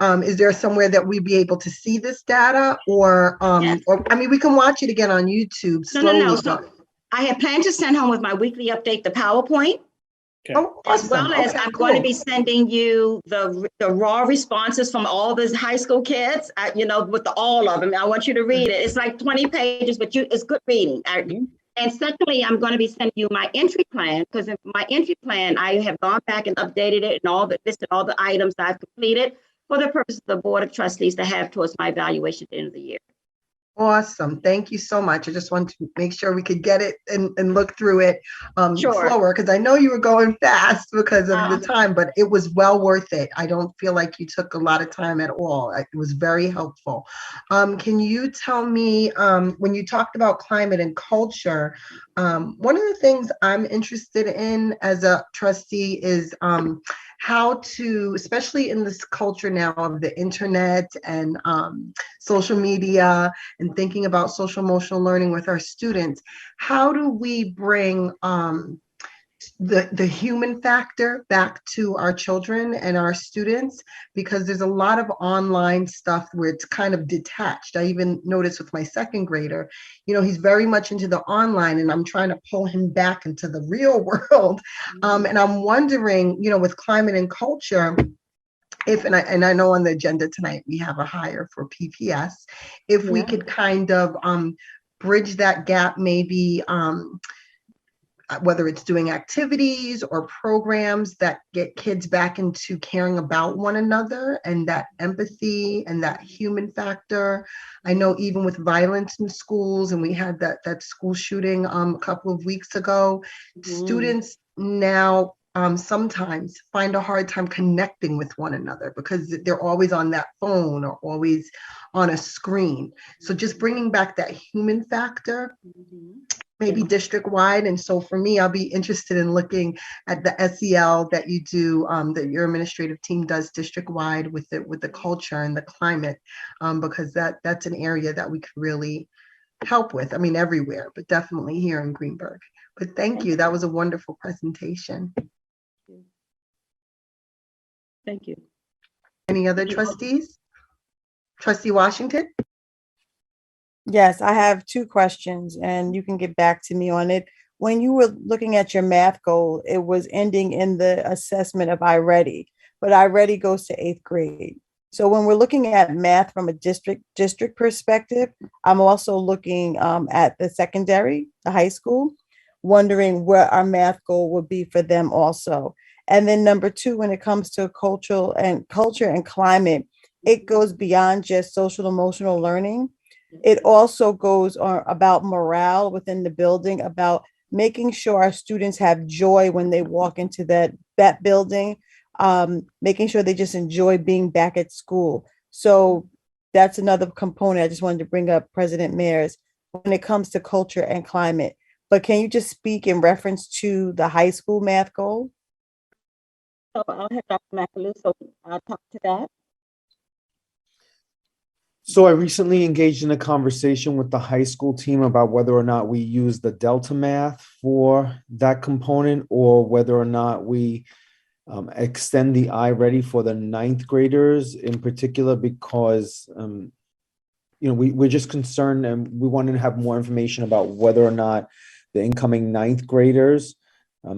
is there somewhere that we'd be able to see this data or Yes. I mean, we can watch it again on YouTube slowly. No. So I had planned to send home with my weekly update the PowerPoint. Oh, awesome. As well as Okay, I'm going to cool. be sending you the raw responses from all the high school kids, with all of them. I want you to read it. It's like 20 pages, but it's good reading. And secondly, I'm going to be sending you my entry plan, because in my entry plan, I have gone back and updated it and listed all the items I've completed for the purpose of the Board of Trustees to have towards my evaluation at the end of the year. Awesome. Thank you so much. I just wanted to make sure we could get it and look through it slower, because I know you were going fast because of the time, but it was well worth it. I don't feel like you took a lot of time at all. It was very helpful. Can you tell me, when you talked about climate and culture, one of the things I'm interested in as a trustee is how to, especially in this culture now of the internet and social media and thinking about social emotional learning with our students, how do we bring the human factor back to our children and our students? Because there's a lot of online stuff where it's kind of detached. I even noticed with my second grader, he's very much into the online, and I'm trying to pull him back into the real world. And I'm wondering, with climate and culture, and I know on the agenda tonight we have a hire for PPS, if we could kind of bridge that gap, maybe whether it's doing activities or programs that get kids back into caring about one another and that empathy and that human factor. I know even with violence in schools, and we had that school shooting a couple of weeks ago, students now sometimes find a hard time connecting with one another because they're always on that phone or always on a screen. So just bringing back that human factor, maybe district-wide. And so for me, I'll be interested in looking at the SEL that you do, that your administrative team does district-wide with the culture and the climate, because that's an area that we could really help with. I mean, everywhere, but definitely here in Greenberg. But thank you. That was a wonderful presentation. Thank you. Any other trustees? Trustee Washington? Yes, I have two questions and you can get back to me on it. When you were looking at your math goal, it was ending in the assessment of iReady, but iReady goes to 8th grade. So when we're looking at math from a district perspective, I'm also looking at the secondary, the high school, wondering what our math goal would be for them also. And then number two, when it comes to culture and climate, it goes beyond just social emotional learning. It also goes on about morale within the building, about making sure our students have joy when they walk into that building, making sure they just enjoy being back at school. So that's another component I just wanted to bring up, President Mayers, when it comes to culture and climate. But can you just speak in reference to the high school math goal? So I'll have Dr. Macaluso talk to that. So I recently engaged in a conversation with the high school team about whether or not we use the Delta math for that component, or whether or not we extend the iReady for the 9th graders in particular, because we're just concerned and we wanted to have more information about whether or not the incoming ninth graders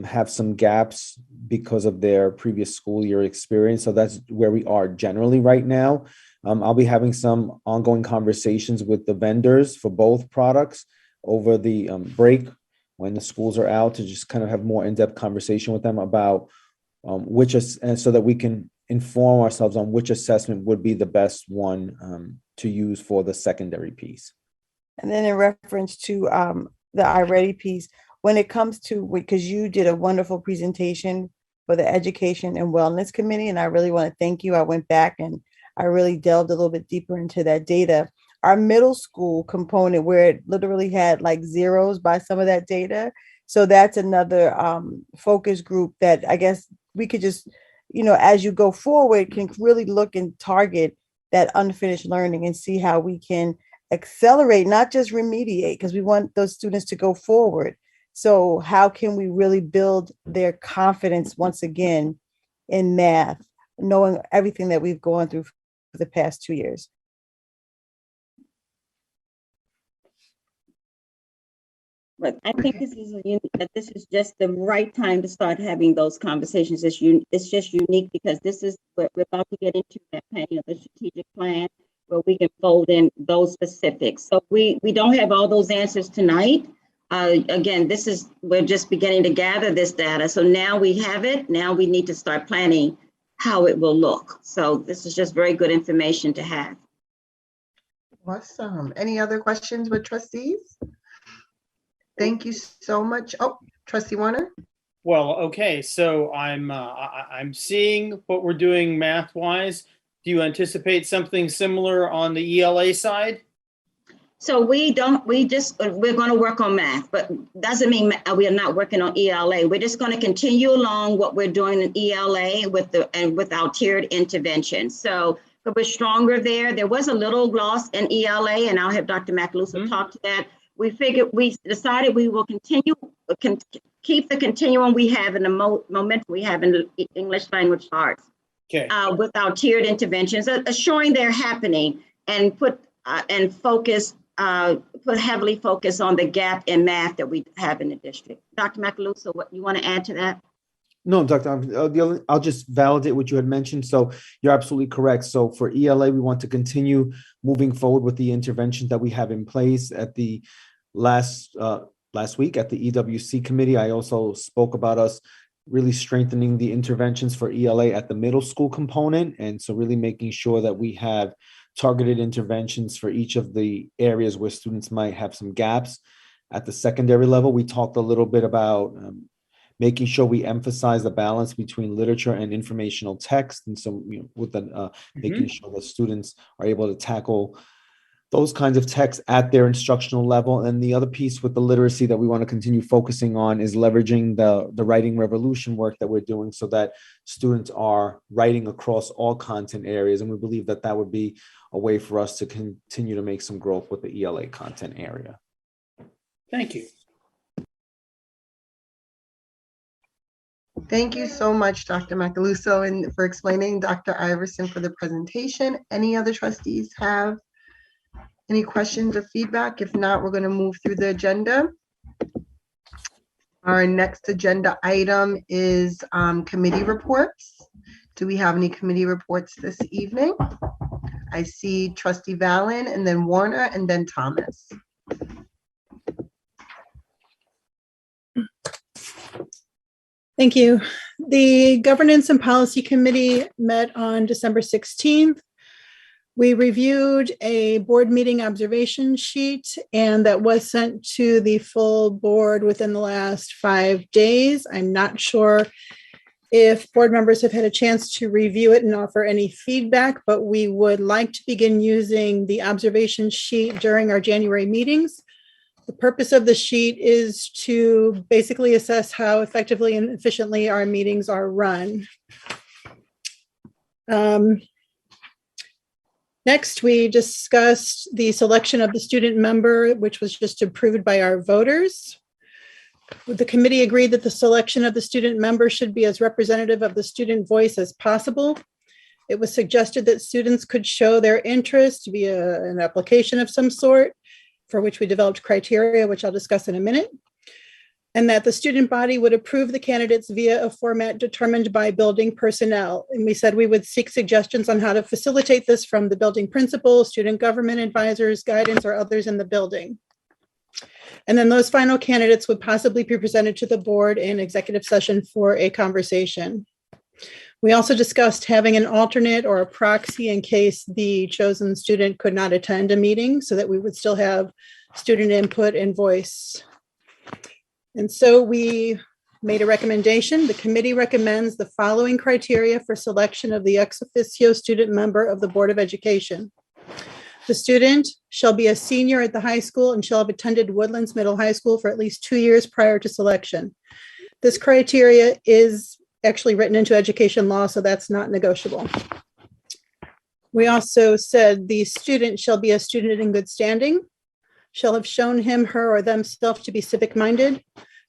have some gaps because of their previous school year experience. So that's where we are generally right now. I'll be having some ongoing conversations with the vendors for both products over the break when the schools are out, to just kind of have more in-depth conversation with them about and so that we can inform ourselves on which assessment would be the best one to use for the secondary piece. And then in reference to the iReady piece, when it comes to, because you did a wonderful presentation for the Education and Wellness Committee, and I really want to thank you. I went back and I really delved a little bit deeper into that data. Our middle school component, where it literally had like zeros by some of that data. So that's another focus group that I guess we could just, as you go forward, can really look and target that unfinished learning and see how we can accelerate, not just remediate, because we want those students to go forward. So how can we really build their confidence once again in math, knowing everything that we've gone through for the past 2 years? But I think this is just the right time to start having those conversations. It's just unique because this is what we're about to get into, that planning of the strategic plan, where we can fold in those specifics. So we don't have all those answers tonight. Again, we're just beginning to gather this data. So now we have it. Now we need to start planning how it will look. So this is just very good information to have. Awesome. Any other questions with trustees? Thank you so much. Oh, Trustee Warner? Well, okay, so I'm seeing what we're doing math-wise. Do you anticipate something similar on the ELA side? So we're going to work on math, but doesn't mean we are not working on ELA. We're just going to continue along what we're doing in ELA with our tiered intervention. So we're stronger there. There was a little loss in ELA, and I'll have Dr. Macaluso talk to that. We decided we will keep the continuum we have in the momentum we have in the English language arts. Okay. With our tiered interventions, assuring they're happening, and put heavily focus on the gap in math that we have in the district. Dr. Macaluso, what you want to add to that? No, Dr. I'll just validate what you had mentioned. So you're absolutely correct. So for ELA, we want to continue moving forward with the interventions that we have in place. At the last week at the EWC committee, I also spoke about us really strengthening the interventions for ELA at the middle school component. And so really making sure that we have targeted interventions for each of the areas where students might have some gaps. At the secondary level, we talked a little bit about making sure we emphasize the balance between literature and informational text. And so with making sure that students are able to tackle those kinds of texts at their instructional level. And the other piece with the literacy that we want to continue focusing on is leveraging the writing revolution work that we're doing so that students are writing across all content areas. And we believe that that would be a way for us to continue to make some growth with the ELA content area. Thank you. Thank you so much, Dr. Macaluso, and for explaining, Dr. Iverson, for the presentation. Any other trustees have any questions or feedback? If not, we're going to move through the agenda. Our next agenda item is committee reports. Do we have any committee reports this evening? I see Trustee Valen, and then Warner, and then Thomas. Thank you. The Governance and Policy Committee met on December 16th. We reviewed a board meeting observation sheet, and that was sent to the full board within the last 5 days. I'm not sure if board members have had a chance to review it and offer any feedback, but we would like to begin using the observation sheet during our January meetings. The purpose of the sheet is to basically assess how effectively and efficiently our meetings are run. Next, we discussed the selection of the student member, which was just approved by our voters. The committee agreed that the selection of the student member should be as representative of the student voice as possible. It was suggested that students could show their interest via an application of some sort, for which we developed criteria, which I'll discuss in a minute. and that the student body would approve the candidates via a format determined by building personnel. And we said we would seek suggestions on how to facilitate this from the building principal, student government advisors, guidance, or others in the building. And then those final candidates would possibly be presented to the board in executive session for a conversation. We also discussed having an alternate or a proxy in case the chosen student could not attend a meeting, so that we would still have student input and voice. And so we made a recommendation. The committee recommends the following criteria for selection of the ex officio student member of the Board of Education. The student shall be a senior at the high school and shall have attended Woodlands Middle High School for at least 2 years prior to selection. This criteria is actually written into education law, so that's not negotiable. We also said the student shall be a student in good standing, shall have shown him, her, or themselves to be civic-minded,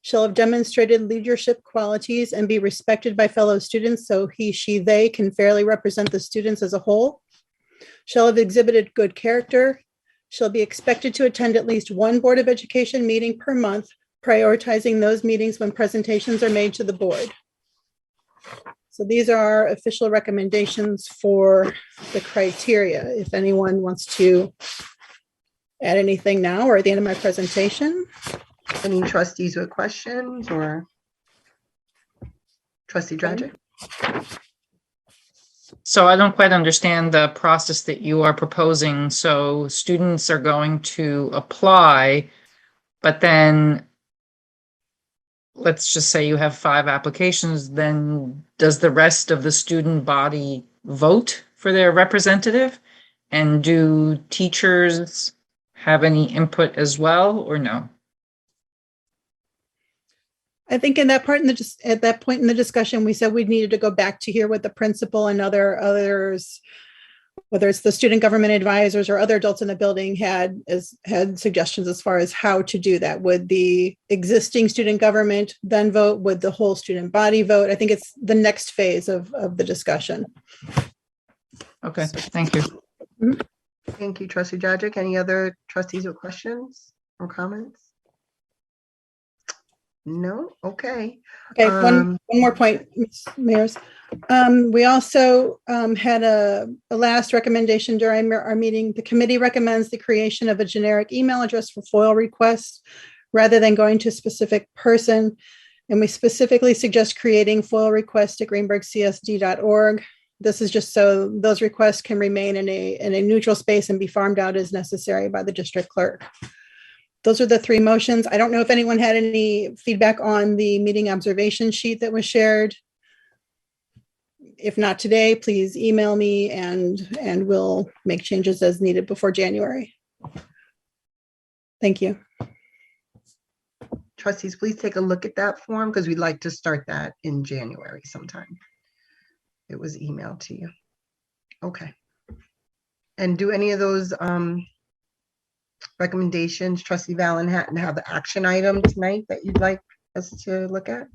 shall have demonstrated leadership qualities and be respected by fellow students so he, she, they can fairly represent the students as a whole, shall have exhibited good character, shall be expected to attend at least one Board of Education meeting per month, prioritizing those meetings when presentations are made to the board. So these are our official recommendations for the criteria. If anyone wants to add anything now or at the end of my presentation. Any trustees with questions or Trustee Dredger? So I don't quite understand the process that you are proposing. So students are going to apply, but then let's just say you have 5 applications, then does the rest of the student body vote for their representative? And do teachers have any input as well, or no? I think in that part at that point in the discussion, we said we needed to go back to hear what the principal and others, whether it's the student government advisors or other adults in the building had suggestions as far as how to do that. Would the existing student government then vote? Would the whole student body vote? I think it's the next phase of the discussion. Okay, thank you. Thank you, Trustee Dredger. Any other trustees with questions or comments? No? Okay. Okay, one more point, Ms. Mayers. We also had a last recommendation during our meeting. The committee recommends the creation of a generic email address for FOIL requests rather than going to a specific person. And we specifically suggest creating FOIL requests at greenbergcsd.org. This is just so those requests can remain in a neutral space and be farmed out as necessary by the district clerk. Those are the 3 motions. I don't know if anyone had any feedback on the meeting observation sheet that was shared. If not today, please email me and we'll make changes as needed before January. Thank you. Trustees, please take a look at that form because we'd like to start that in January sometime. It was emailed to you. Okay. And do any of those recommendations, Trustee Valenhattan, have the action item tonight that you'd like us to look at?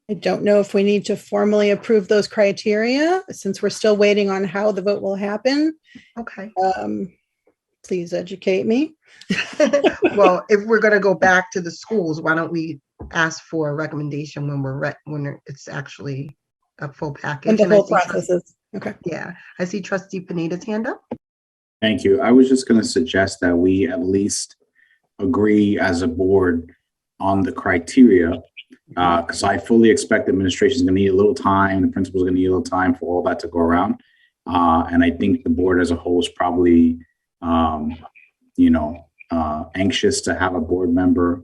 I don't know if we need to formally approve those criteria since we're still waiting on how the vote will happen. Okay. Please educate me. Well, if we're going to go back to the schools, why don't we ask for a recommendation when it's actually a full package? And the And I whole see process is, okay. Yeah, I see Trustee Pineda's hand up. Thank you. I was just going to suggest that we at least agree as a board on the criteria, because I fully expect the administration is going to need a little time, the principal is going to need a little time for all that to go around. And I think the board as a whole is probably, anxious to have a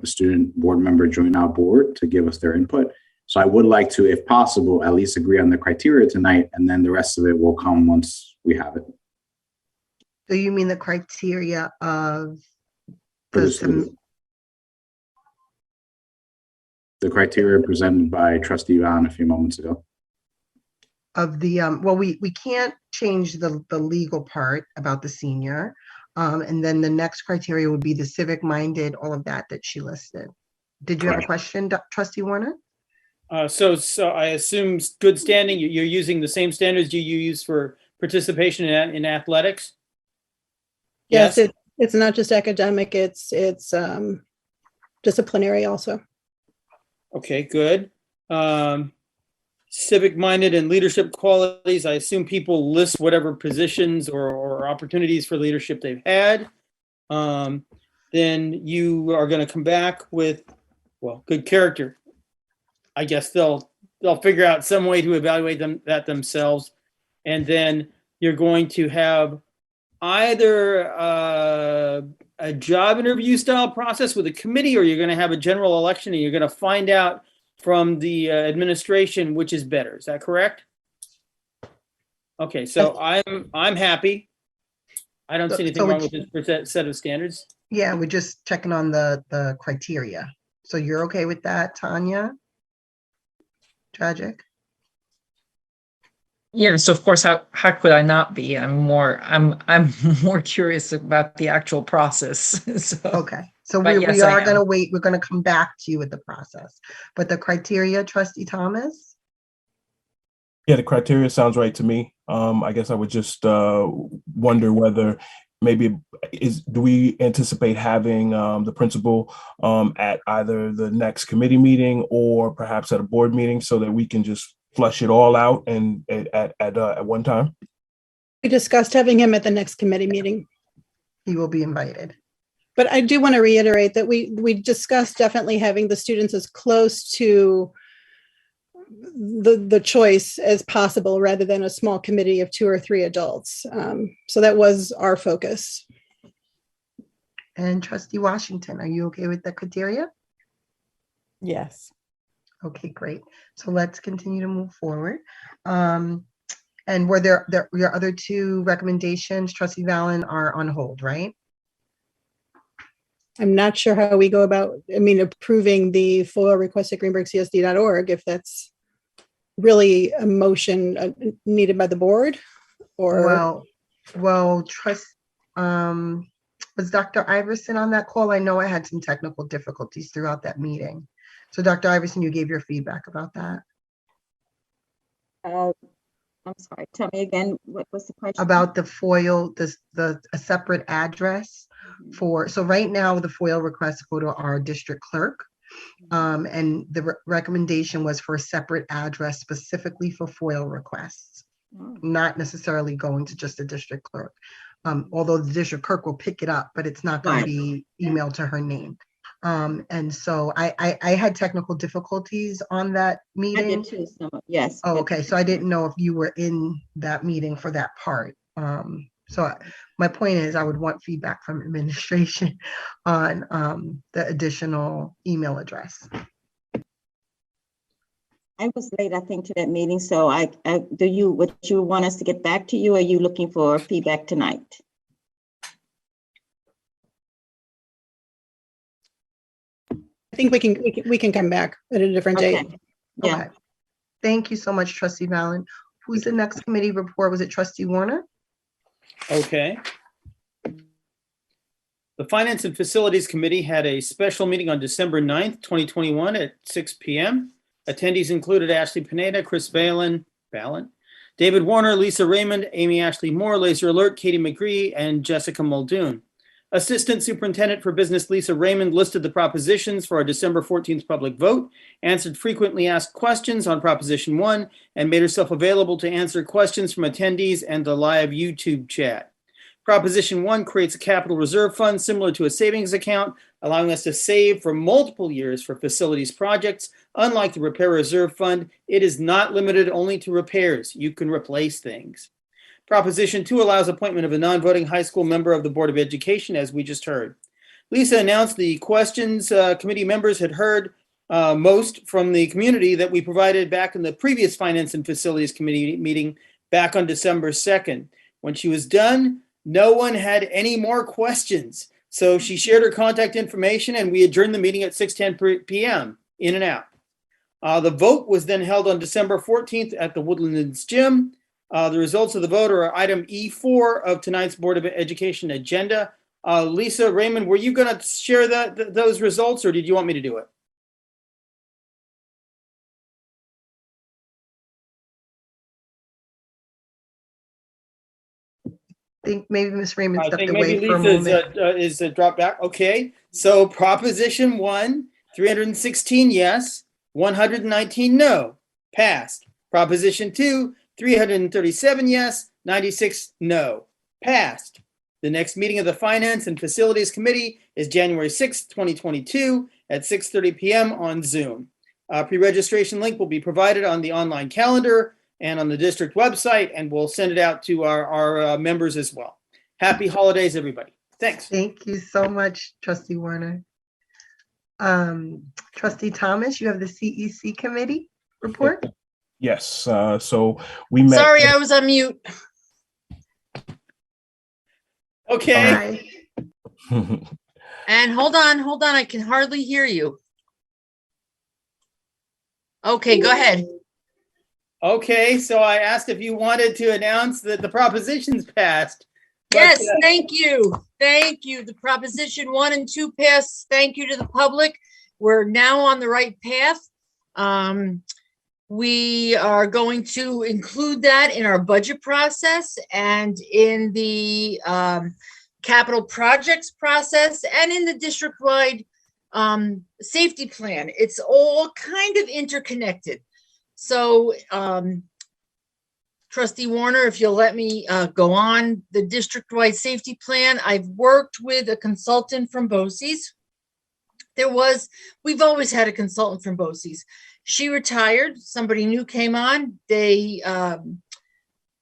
student board member join our board to give us their input. So I would like to, if possible, at least agree on the criteria tonight, and then the rest of it will come once we have it. So you mean the criteria of For the student. The criteria presented by Trustee Van a few moments ago. of the, well, we can't change the legal part about the senior. And then the next criteria would be the civic minded, all of that she listed. Did you have a question, Trustee Warner? So I assume good standing, you're using the same standards you use for participation in athletics? Yes, It's not just academic, it's disciplinary also. Okay, good. Civic-minded and leadership qualities. I assume people list whatever positions or opportunities for leadership they've had. Then you are going to come back with, well, good character. I guess they'll figure out some way to evaluate that themselves. And then you're going to have either a job interview style process with a committee, or you're going to have a general election and you're going to find out from the administration which is better. Is that correct? Okay, so I'm happy. I don't see anything wrong with this set of standards. Yeah, we're just checking on the criteria. So you're okay with that, Tanya? Tragic? Yes, of course. How could I not be? I'm more curious about the actual process. So, Okay, so but we yes, I are am. gonna wait. We're gonna come back to you with the process. But the criteria, Trustee Thomas? Yeah, the criteria sounds right to me. I guess I would just wonder whether maybe do we anticipate having the principal at either the next committee meeting or perhaps at a board meeting so that we can just flush it all out and at one time? We discussed having him at the next committee meeting. He will be invited. But I do want to reiterate that we discussed definitely having the students as close to the choice as possible rather than a small committee of 2 or 3 adults. So that was our focus. And Trustee Washington, are you okay with the criteria? Yes. Okay, great. So let's continue to move forward. And were there your other 2 recommendations, Trustee Valen, are on hold, right? I'm not sure how we go about, approving the FOIL request at greenbergcsd.org, if that's really a motion needed by the board, or well, was Dr. Iverson on that call? I know I had some technical difficulties throughout that meeting. So Dr. Iverson, you gave your feedback about that. I'm sorry, tell me again, what was the question? About the FOIL, a separate address for, so right now the FOIL requests go to our district clerk. And the recommendation was for a separate address specifically for FOIL requests, not necessarily going to just the district clerk. Although the district clerk will pick it up, but it's not going to be emailed to her name. And so I had technical difficulties on that meeting. I did too, yes. Oh, okay. So I didn't know if you were in that meeting for that part. So my point is I would want feedback from administration on the additional email address. I was late, I think, to that meeting. So would you want us to get back to you? Or are you looking for feedback tonight? I think we can come back at a different date. Yeah. Okay. Thank you so much, Trustee Valen. Who's the next committee report? Was it Trustee Warner? Okay. The Finance and Facilities Committee had a special meeting on December 9th, 2021 at 6 p.m. Attendees included Ashley Pineda, Chris Valen, David Warner, Lisa Raymond, Amy Ashley Moore, Laser Alert, Katie McGree, and Jessica Muldoon. Assistant Superintendent for Business Lisa Raymond listed the propositions for our December 14th public vote, answered frequently asked questions on Proposition 1, and made herself available to answer questions from attendees and the live YouTube chat. Proposition 1 creates a capital reserve fund similar to a savings account, allowing us to save for multiple years for facilities projects. Unlike the Repair Reserve Fund, it is not limited only to repairs. You can replace things. Proposition 2 allows appointment of a non-voting high school member of the Board of Education, as we just heard. Lisa announced the questions committee members had heard most from the community that we provided back in the previous Finance and Facilities Committee meeting back on December 2nd. When she was done, no one had any more questions. So she shared her contact information and we adjourned the meeting at 6:10 p.m. in and out. The vote was then held on December 14th at the Woodlands Gym. The results of the vote are item E4 of tonight's Board of Education agenda. Lisa Raymond, were you going to share those results or did you want me to do it? think maybe Ms. Raymond I stepped think away maybe for a Lisa moment. is dropped back. Okay, so Proposition 1, 316 yes, 119 no, passed. Proposition 2, 337 yes, 96 no, passed. The next meeting of the Finance and Facilities Committee is January 6th, 2022 at 6:30 p.m. on Zoom. Pre-registration link will be provided on the online calendar and on the district website, and we'll send it out to our members as well. Happy holidays, everybody. Thanks. Thank you so much, Trustee Warner. Trustee Thomas, you have the CEC committee report? Yes, so we met. Sorry, I was on mute. Okay. Hi. And hold on, I can hardly hear you. Okay, go ahead. Okay, so I asked if you wanted to announce that the propositions passed. Yes, thank you. Thank you. The proposition 1 and 2 passed. Thank you to the public. We're now on the right path. We are going to include that in our budget process and in the capital projects process and in the district-wide safety plan. It's all kind of interconnected. So, Trustee Warner, if you'll let me go on the district-wide safety plan, I've worked with a consultant from BOCES. We've always had a consultant from BOCES. She retired, somebody new came on. They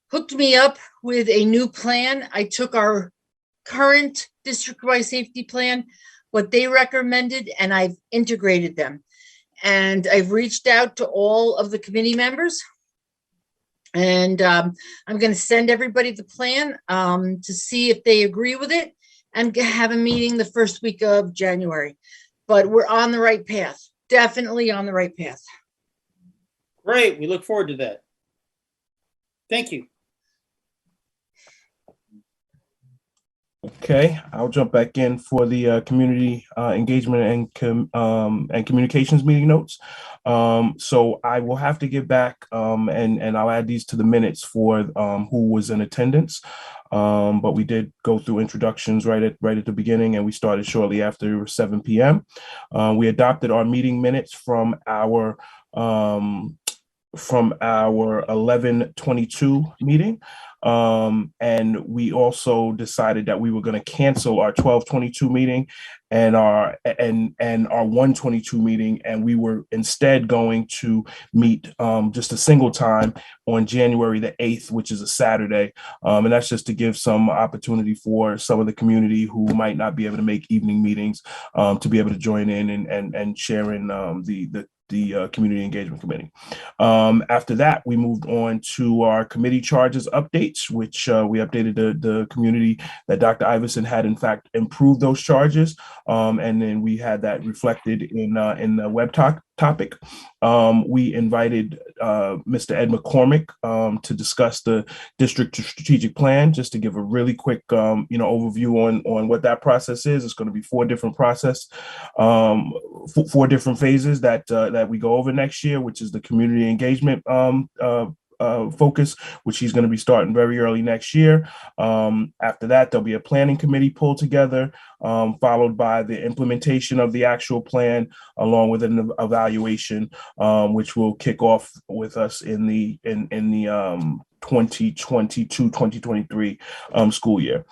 hooked me up with a new plan. I took our current district-wide safety plan, what they recommended, and I've integrated them. And I've reached out to all of the committee members. And I'm going to send everybody the plan to see if they agree with it and have a meeting the first week of January. But we're on the right path, definitely on the right path. Great, we look forward to that. Thank you. Okay, I'll jump back in for the community engagement and communications meeting notes. So I will have to get back and I'll add these to the minutes for who was in attendance. But we did go through introductions right at the beginning, and we started shortly after 7 p.m. We adopted our meeting minutes from our 11/22 meeting. And we also decided that we were going to cancel our 12/22 meeting and our 1/22 meeting, and we were instead going to meet just a single time on January the 8th, which is a Saturday. And that's just to give some opportunity for some of the community who might not be able to make evening meetings to be able to join in and share in the Community Engagement Committee. After that, we moved on to our committee charges updates, which we updated the community that Dr. Iverson had, in fact, improved those charges. And then we had that reflected in the web topic. We invited Mr. Ed McCormick to discuss the district strategic plan, just to give a really quick overview on what that process is. It's going to be 4 different process, 4 different phases that we go over next year, which is the community engagement focus, which he's going to be starting very early next year. After that, there'll be a planning committee pulled together, followed by the implementation of the actual plan, along with an evaluation, which will kick off with us in the 2022-2023 school year.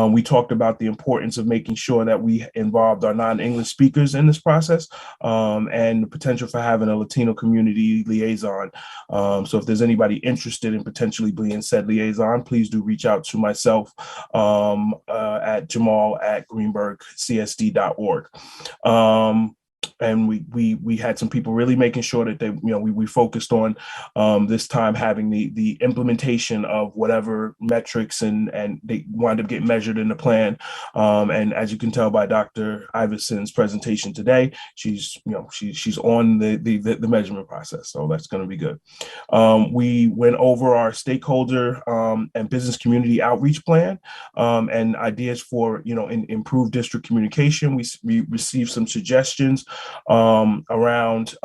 We talked about the importance of making sure that we involved our non-English speakers in this process, and the potential for having a Latino community liaison. So if there's anybody interested in potentially being said liaison, please do reach out to myself at jamal@greenbergcsd.org. And we had some people really making sure that we focused on this time having the implementation of whatever metrics and they wind up getting measured in the plan. And as you can tell by Dr. Iverson's presentation today, she's on the measurement process, so that's going to be good. We went over our stakeholder and business community outreach plan and ideas for improved district communication. We received some suggestions around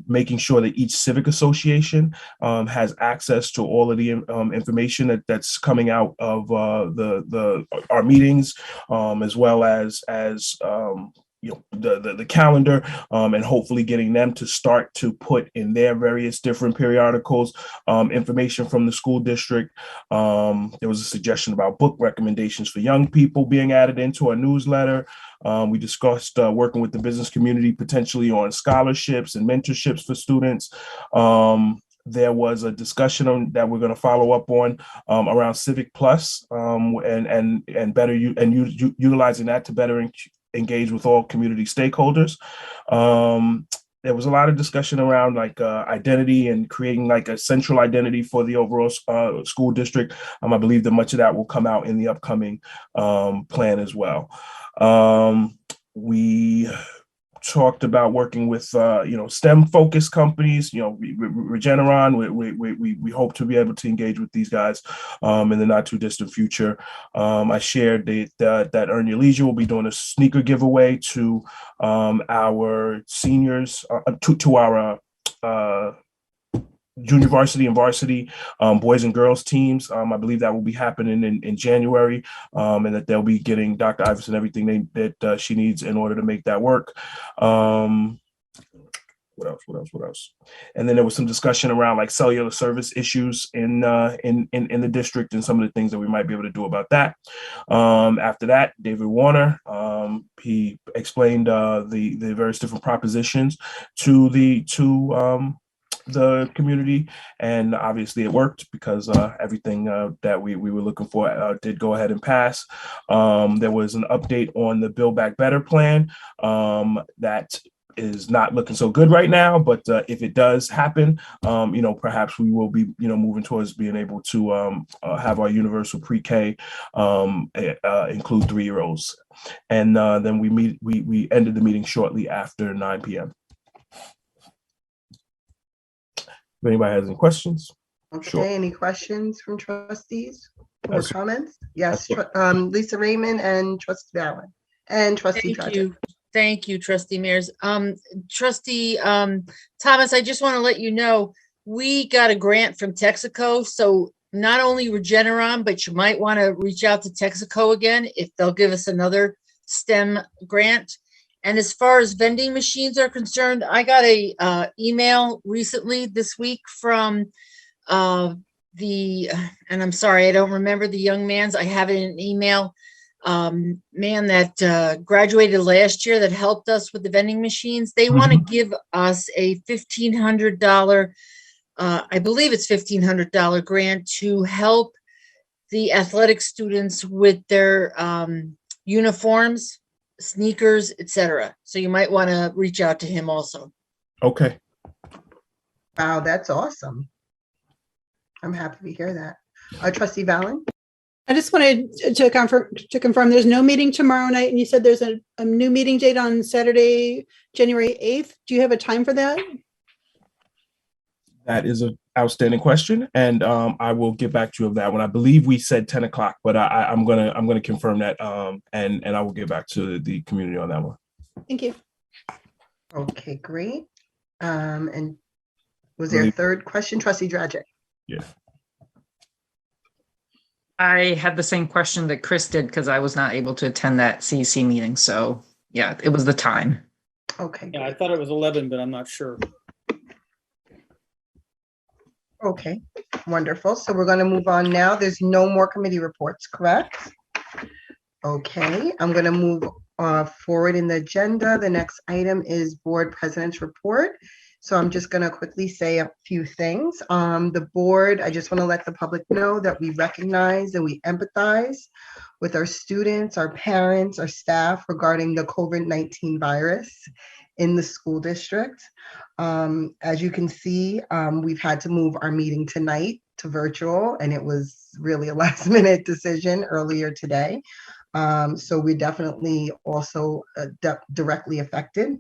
making sure that each civic association has access to all of the information that's coming out of our meetings, as well as the calendar, and hopefully getting them to start to put in their various different periodicals information from the school district. There was a suggestion about book recommendations for young people being added into our newsletter. We discussed working with the business community potentially on scholarships and mentorships for students. There was a discussion that we're going to follow up on around Civic Plus, and better utilizing that to better engage with all community stakeholders. There was a lot of discussion around identity and creating a central identity for the overall school district. I believe that much of that will come out in the upcoming plan as well. We talked about working with STEM focused companies. Regeneron. We hope to be able to engage with these guys in the not too distant future. I shared that Earn Your Leisure will be doing a sneaker giveaway to our seniors, to our junior varsity and varsity boys and girls teams. I believe that will be happening in January, and that they'll be getting Dr. Iverson everything that she needs in order to make that work. What else? And then there was some discussion around cellular service issues in the district and some of the things that we might be able to do about that. After that, David Warner, he explained the various different propositions to the community, and obviously it worked because everything that we were looking for did go ahead and pass. There was an update on the Build Back Better plan that is not looking so good right now, but if it does happen, perhaps we will be moving towards being able to have our universal pre-K include 3-year-olds. And then we ended the meeting shortly after 9 p.m. If anybody has any questions. Okay, Sure. any questions from trustees or Yes. comments? Yes, Lisa Raymond and Trustee Allen and Trustee Thank Dredger. you. Thank you, Trustee Mears. Trustee Thomas, I just want to let you know, we got a grant from Texaco. So not only Regeneron, but you might want to reach out to Texaco again if they'll give us another STEM grant. And as far as vending machines are concerned, I got a email recently this week from and I'm sorry, I don't remember the young man's. I have it in an email. Man that graduated last year that helped us with the vending machines. They want to give us a $1,500, I believe it's $1,500 grant to help the athletic students with their uniforms, sneakers, etc. So you might want to reach out to him also. Okay. Wow, that's awesome. I'm happy to hear that. Trustee Valen? I just wanted to confirm there's no meeting tomorrow night, and you said there's a new meeting date on Saturday, January 8th. Do you have a time for that? That is an outstanding question, and I will get back to you of that one. I believe we said 10 o'clock, but I'm gonna confirm that, and I will get back to the community on that one. Thank you. Okay, great. And was there a third question, Trustee Dredger? Yeah. I had the same question that Chris did because I was not able to attend that CEC meeting. So yeah, it was the time. Okay. Yeah, I thought it was 11, but I'm not sure. Okay, wonderful. So we're going to move on now. There's no more committee reports, correct? Okay, I'm going to move forward in the agenda. The next item is Board President's Report. So I'm just going to quickly say a few things. The board, I just want to let the public know that we recognize and we empathize with our students, our parents, our staff regarding the COVID-19 virus in the school district. As you can see, we've had to move our meeting tonight to virtual, and it was really a last minute decision earlier today. So we're definitely also directly affected.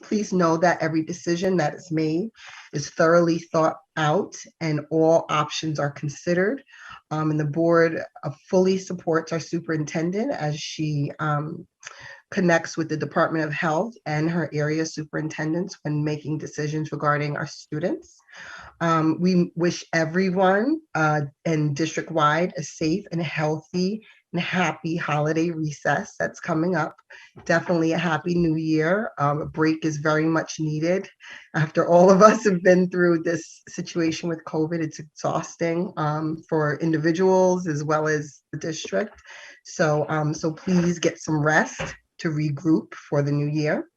Please know that every decision that is made is thoroughly thought out and all options are considered. And the board fully supports our superintendent as she connects with the Department of Health and her area superintendents when making decisions regarding our students. We wish everyone and district-wide a safe and healthy and happy holiday recess that's coming up. Definitely a happy new year. A break is very much needed. After all of us have been through this situation with COVID, it's exhausting for individuals as well as the district. So please get some rest to regroup for the new year.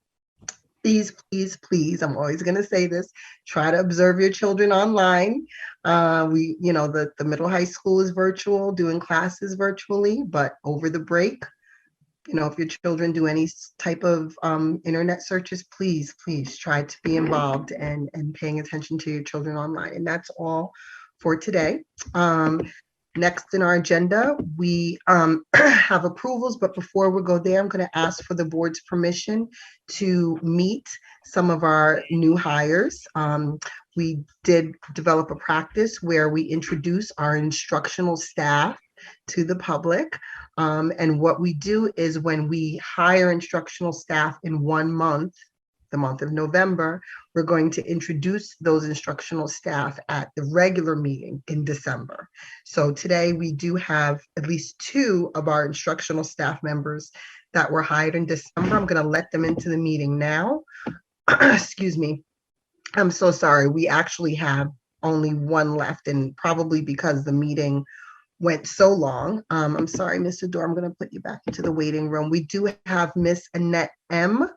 Please, please, please, I'm always going to say this, try to observe your children online. The middle high school is virtual, doing classes virtually, but over the break, if your children do any type of internet searches, please try to be involved and paying attention to your children online. And that's all for today. Next in our agenda, we have approvals, but before we go there, I'm going to ask for the board's permission to meet some of our new hires. We did develop a practice where we introduce our instructional staff to the public. And what we do is when we hire instructional staff in 1 month, the month of November, we're going to introduce those instructional staff at the regular meeting in December. So today we do have at least 2 of our instructional staff members that were hired in December. I'm going to let them into the meeting now. Excuse me. I'm so sorry. We actually have only 1 left, and probably because the meeting went so long. I'm sorry, Mr. Dorr, I'm going to put you back into the waiting room. We do have Miss Annette M.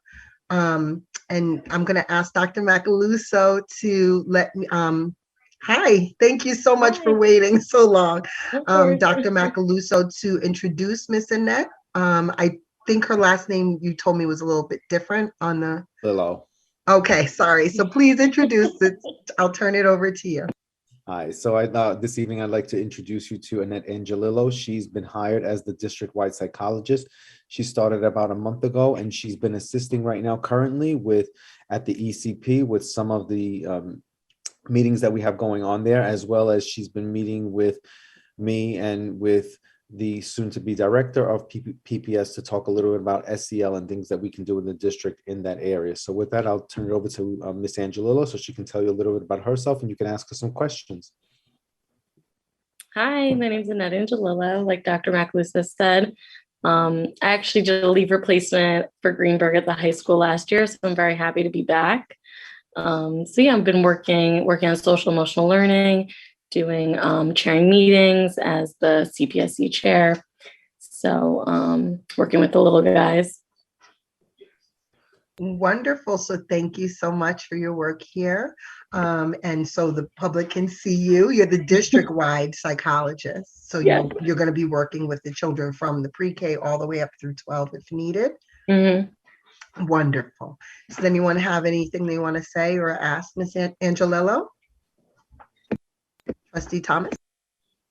And I'm going to ask Dr. Macaluso to let me, hi, thank you so much for waiting so long. Dr. Macaluso to introduce Miss Annette. I think her last name you told me was a little bit different on the. Hello. Okay, sorry. So please introduce it. I'll turn it over to you. Hi, so I thought this evening I'd like to introduce you to Annette Angelillo. She's been hired as the district-wide psychologist. She started about a month ago, and she's been assisting right now currently at the ECP with some of the meetings that we have going on there, as well as she's been meeting with me and with the soon-to-be director of PPS to talk a little bit about SEL and things that we can do in the district in that area. So with that, I'll turn it over to Ms. Angelillo so she can tell you a little bit about herself and you can ask her some questions. Hi, my name's Annette Angelillo, like Dr. Macaluso said. I actually did a leave replacement for Greenberg at the high school last year, so I'm very happy to be back. I've been working on social emotional learning, doing chairing meetings as the CPSE chair. So working with the little guys. Wonderful. So thank you so much for your work here. And so the public can see you. You're the district-wide psychologist. So Yeah. you're going to be working with the children from the pre-K all the way up through 12 if needed. Mm-hmm. Wonderful. Does anyone have anything they want to say or ask Ms. Angelillo? Trustee Thomas?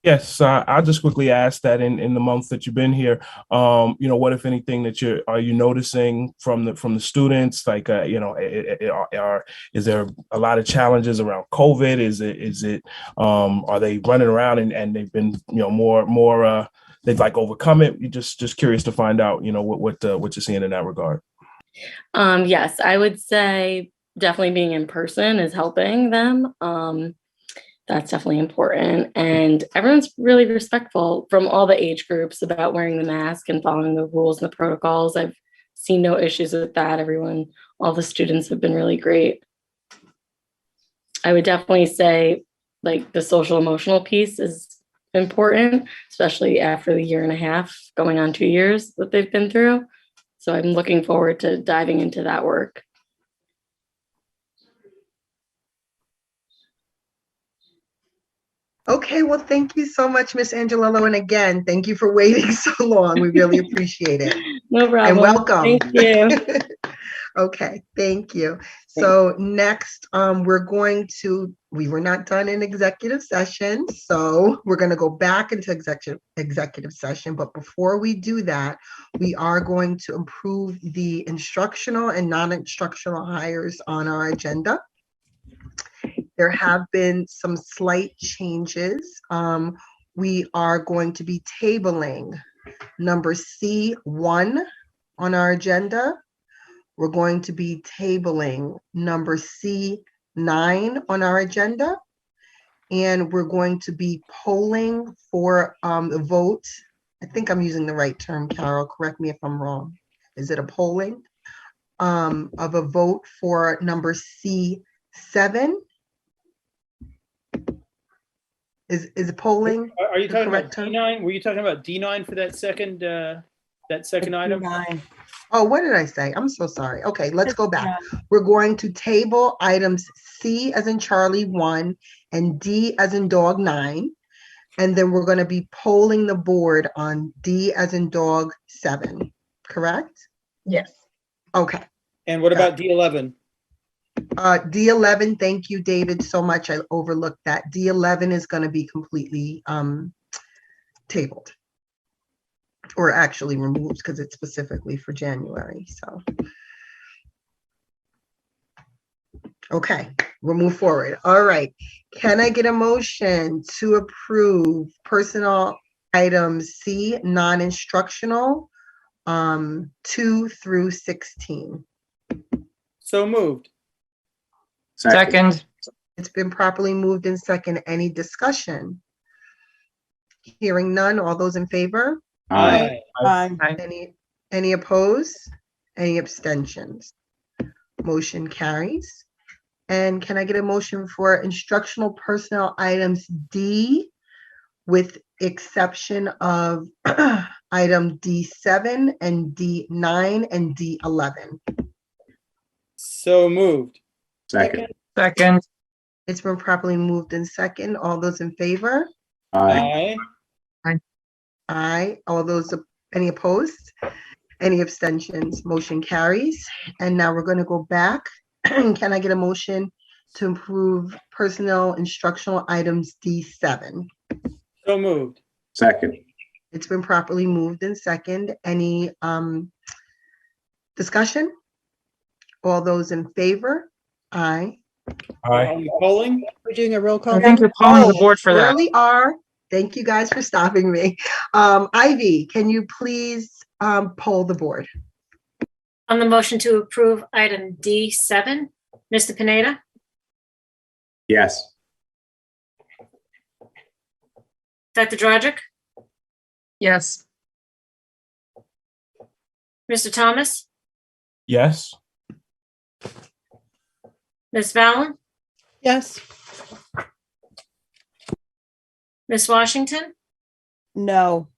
Yes, I'll just quickly ask that in the month that you've been here, what, if anything, that are you noticing from the students? Like, is there a lot of challenges around COVID? Is it are they running around and they've been, more they've like overcome it? You're just curious to find out, what you're seeing in that regard. Yes, I would say definitely being in person is helping them. That's definitely important. And everyone's really respectful from all the age groups about wearing the mask and following the rules and the protocols. I've seen no issues with that. All the students have been really great. I would definitely say like the social emotional piece is important, especially after the 1.5 years, going on 2 years that they've been through. So I'm looking forward to diving into that work. Okay, well, thank you so much, Ms. Angelillo. And again, thank you for waiting so long. We really appreciate it. No problem. And welcome. Thank you. Okay, thank you. So next, we were not done in executive session, so we're going to go back into executive session. But before we do that, we are going to approve the instructional and non-instructional hires on our agenda. There have been some slight changes. We are going to be tabling number C1 on our agenda. We're going to be tabling number C9 on our agenda. And we're going to be polling for the vote. I think I'm using the right term, Carol. Correct me if I'm wrong. Is it a polling of a vote for number C7? Is polling? Are you the talking about correct term? D9? Were you talking about D9 for that second item? Nine. Oh, what did I say? I'm so sorry. Okay, let's go back. We're going to table items C as in Charlie 1 and D as in dog 9. And then we're going to be polling the board on D as in dog 7, correct? Yes. Okay. And what about D11? D11, thank you, David, so much. I overlooked that. D11 is going to be completely tabled. Or actually removed because it's specifically for January, so. Okay, we'll move forward. All right, can I get a motion to approve personnel items C, non-instructional, 2 through 16? So moved. Second. It's been properly moved in second. Any discussion? Hearing none, all those in favor? Aye. Aye. Any opposed? Any abstentions? Motion carries. And can I get a motion for instructional personnel items D with exception of item D7 and D9 and D11? So moved. Second. Second. It's been properly moved in second. All those in favor? Aye. Aye. Aye. All those, any opposed? Any abstentions? Motion carries. And now we're going to go back. Can I get a motion to approve personnel instructional items D7? So moved. Second. It's been properly moved in second. Any discussion? All those in favor? Aye. Aye. Are we polling? We're doing a roll call. I think you're calling the board for that. Really are. Thank you guys for stopping me. Ivy, can you please poll the board? On the motion to approve item D7, Mr. Pineda, Yes. Dr. Drogic, Yes. Mr. Thomas, Yes. Ms. Fallon, Yes. Ms. Washington, No.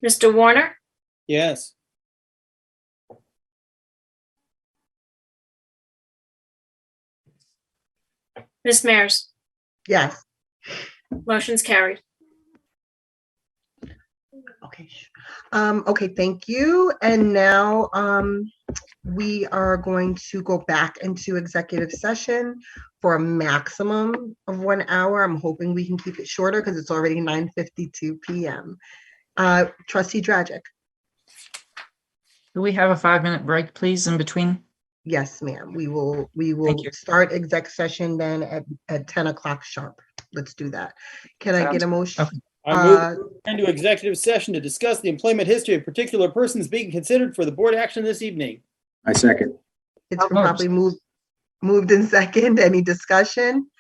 Mr. Warner, Yes. Ms. Mears. Yes. Motion's carried. Okay. Okay, thank you. And now we are going to go back into executive session for a maximum of 1 hour. I'm hoping we can keep it shorter because it's already 9:52 p.m. Trustee Dragic. Do we have a 5-minute break, please, in between? Yes, ma'am. We will Thank you. start exec session then at 10 o'clock sharp. Let's do that. Can I get a motion? Okay. I move into executive session to discuss the employment history of particular persons being considered for the board action this evening. I second. It's been properly moved in second. Any discussion?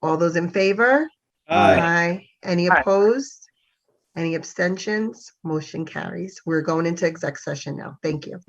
All those in favor? Aye. Aye. Any opposed? Any abstentions? Motion carries. We're going into exec session now. Thank you.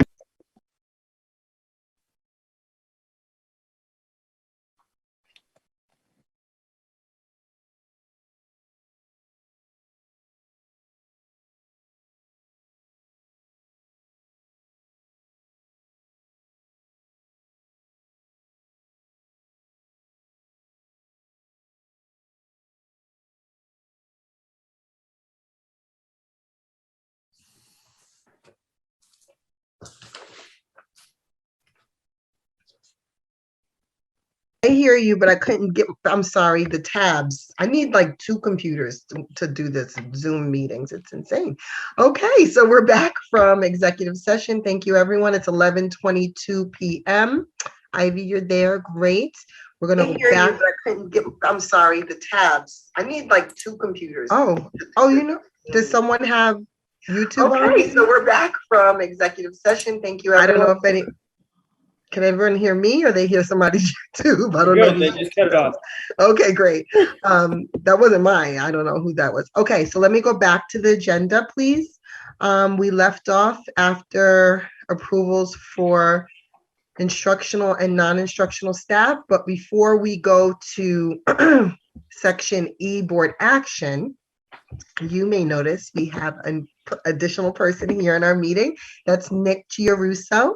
I hear you, but I couldn't get, I'm sorry, the tabs. I need like 2 computers to do this Zoom meetings. It's insane. Okay, so we're back from executive session. Thank you, everyone. It's 11:22 p.m. Ivy, you're there. Great. We're gonna go back. You, but I couldn't get, I'm sorry, the tabs. I need like 2 computers. Oh, you know, does someone have You too, okay, so we're back from executive session. Thank you. I don't know if can everyone hear me or they hear somebody's YouTube? I don't know. They just cut it off. Okay, great. That wasn't mine. I don't know who that was. Okay, so let me go back to the agenda, please. We left off after approvals for instructional and non-instructional staff, but before we go to section E, board action, you may notice we have an additional person here in our meeting. That's Nick Giarusso.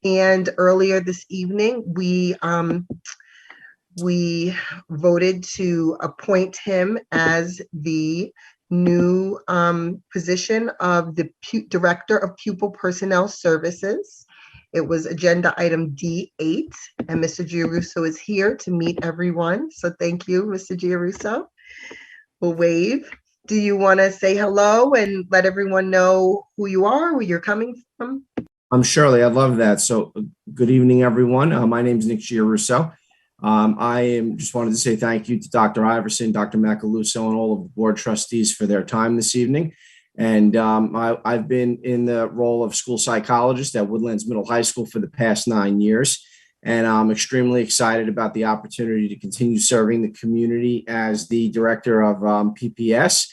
And earlier this evening, we voted to appoint him as the new position of the Director of Pupil Personnel Services. It was agenda item D8, and Mr. Giarusso is here to meet everyone. So thank you, Mr. Giarusso. We'll wave. Do you want to say hello and let everyone know who you are, where you're coming from? Shirley, I'd love that. So good evening, everyone. My name is Nick Giarusso. Just wanted to say thank you to Dr. Iverson, Dr. Macaluso, and all of the board trustees for their time this evening. And I've been in the role of school psychologist at Woodlands Middle High School for the past 9 years. And I'm extremely excited about the opportunity to continue serving the community as the director of PPS.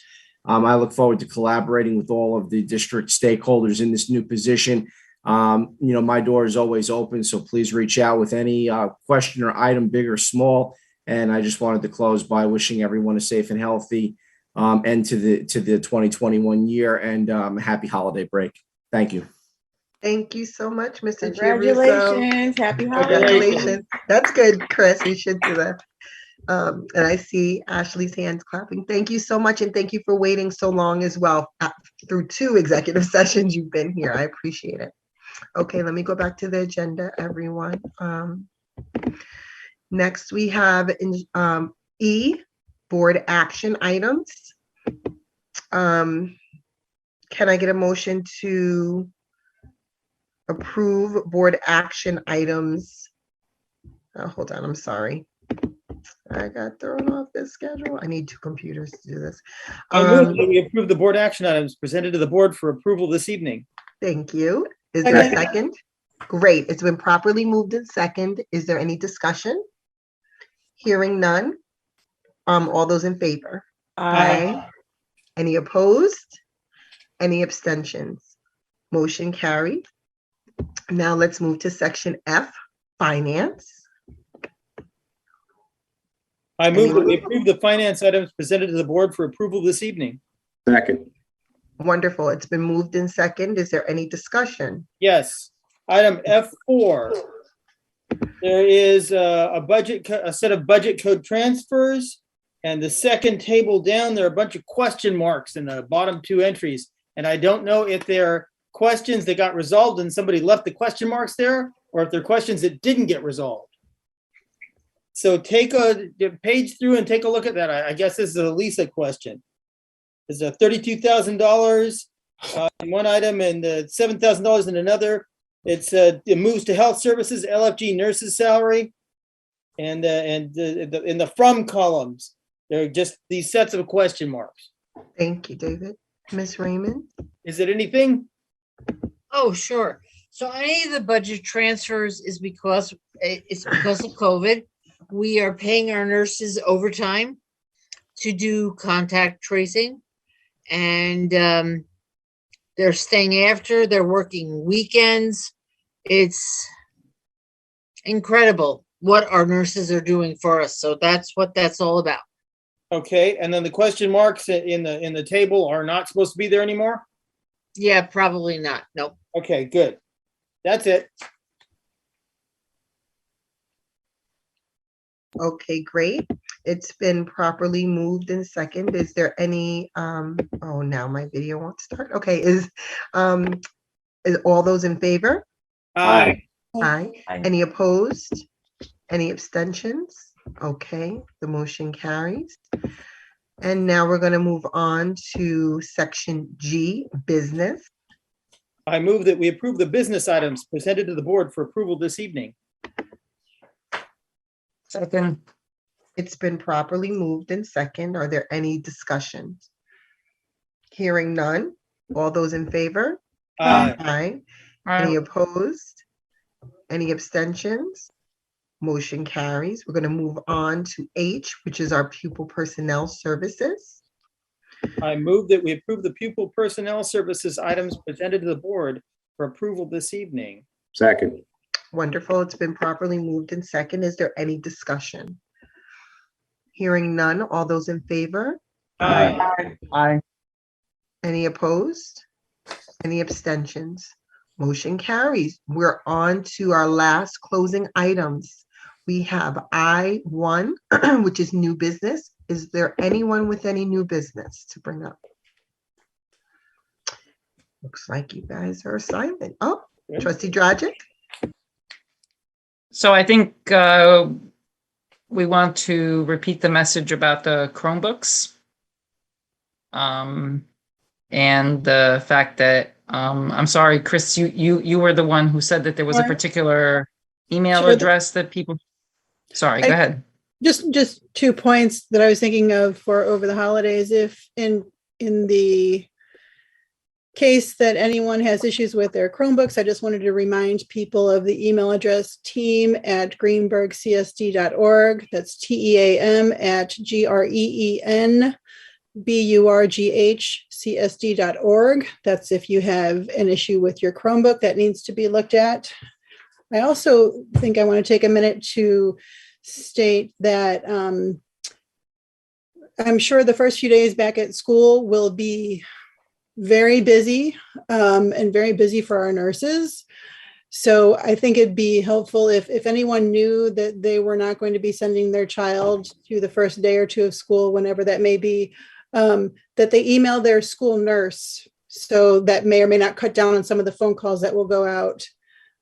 I look forward to collaborating with all of the district stakeholders in this new position. My door is always open, so please reach out with any question or item, big or small. And I just wanted to close by wishing everyone a safe and healthy end to the 2021 year and a happy holiday break. Thank you. Thank you so much, Mr. Congratulations. Giarusso. Happy holidays. Congratulations. That's good, Chris. We should do that. And I see Ashley's hands clapping. Thank you so much. And thank you for waiting so long as well. Through 2 executive sessions you've been here. I appreciate it. Okay, let me go back to the agenda, everyone. Next, we have E, board action items. Can I get a motion to approve board action items? Hold on, I'm sorry. I got thrown off this schedule. I need 2 computers to do this. I move that we approve the board action items presented to the board for approval this evening. Thank you. Is there a second? Great. It's been properly moved in second. Is there any discussion? Hearing none. All those in favor? Aye. Any opposed? Any abstentions? Motion carried. Now let's move to section F, finance. I move that we approve the finance items presented to the board for approval this evening. Second. Wonderful. It's been moved in second. Is there any discussion? Yes. Item F4. There is a set of budget code transfers, and the second table down, there are a bunch of question marks in the bottom 2 entries. And I don't know if they're questions that got resolved and somebody left the question marks there, or if they're questions that didn't get resolved. So take a page through and take a look at that. I guess this is a Lisa question. There's a $32,000 in one item and $7,000 in another. It moves to health services, LFG nurses salary, and in the from columns, there are just these sets of question marks. Thank you, David. Ms. Raymond? Is it anything? Oh, sure. So any of the budget transfers is because of COVID. We are paying our nurses overtime to do contact tracing, and they're staying after, they're working weekends. It's incredible what our nurses are doing for us. So that's what that's all about. Okay, and then the question marks in the table are not supposed to be there anymore? Yeah, probably not. Nope. Okay, good. That's it. Okay, great. It's been properly moved in second. Is there any, oh, now my video won't start. Okay, is all those in favor? Aye. Aye. Any opposed? Any abstentions? Okay, the motion carries. And now we're going to move on to section G, business. I move that we approve the business items presented to the board for approval this evening. Second. It's been properly moved in second. Are there any discussions? Hearing none. All those in favor? Aye. Aye. Aye. Any opposed? Any abstentions? Motion carries. We're going to move on to H, which is our pupil personnel services. I move that we approve the pupil personnel services items presented to the board for approval this evening. Second. Wonderful. It's been properly moved and second. Is there any discussion? Hearing none. All those in favor? Aye. Aye. Any opposed? Any abstentions? Motion carries. We're on to our last closing items. We have I1, which is new business. Is there anyone with any new business to bring up? Looks like you guys are silent. Oh, Trustee Dragic? So I think we want to repeat the message about the Chromebooks. And the fact that, I'm sorry, Chris, you were the one who said that there was a particular email Sure. address that people, sorry, go ahead. Just 2 points that I was thinking of for over the holidays. If in the case that anyone has issues with their Chromebooks, I just wanted to remind people of the email address team@greenburgcsd.org. That's team@GREENBURGHCSD.org. That's if you have an issue with your Chromebook that needs to be looked at. I also think I want to take a minute to state that I'm sure the first few days back at school will be very busy and very busy for our nurses. So I think it'd be helpful if anyone knew that they were not going to be sending their child to the first day or two of school, whenever that may be, that they email their school nurse. So that may or may not cut down on some of the phone calls that will go out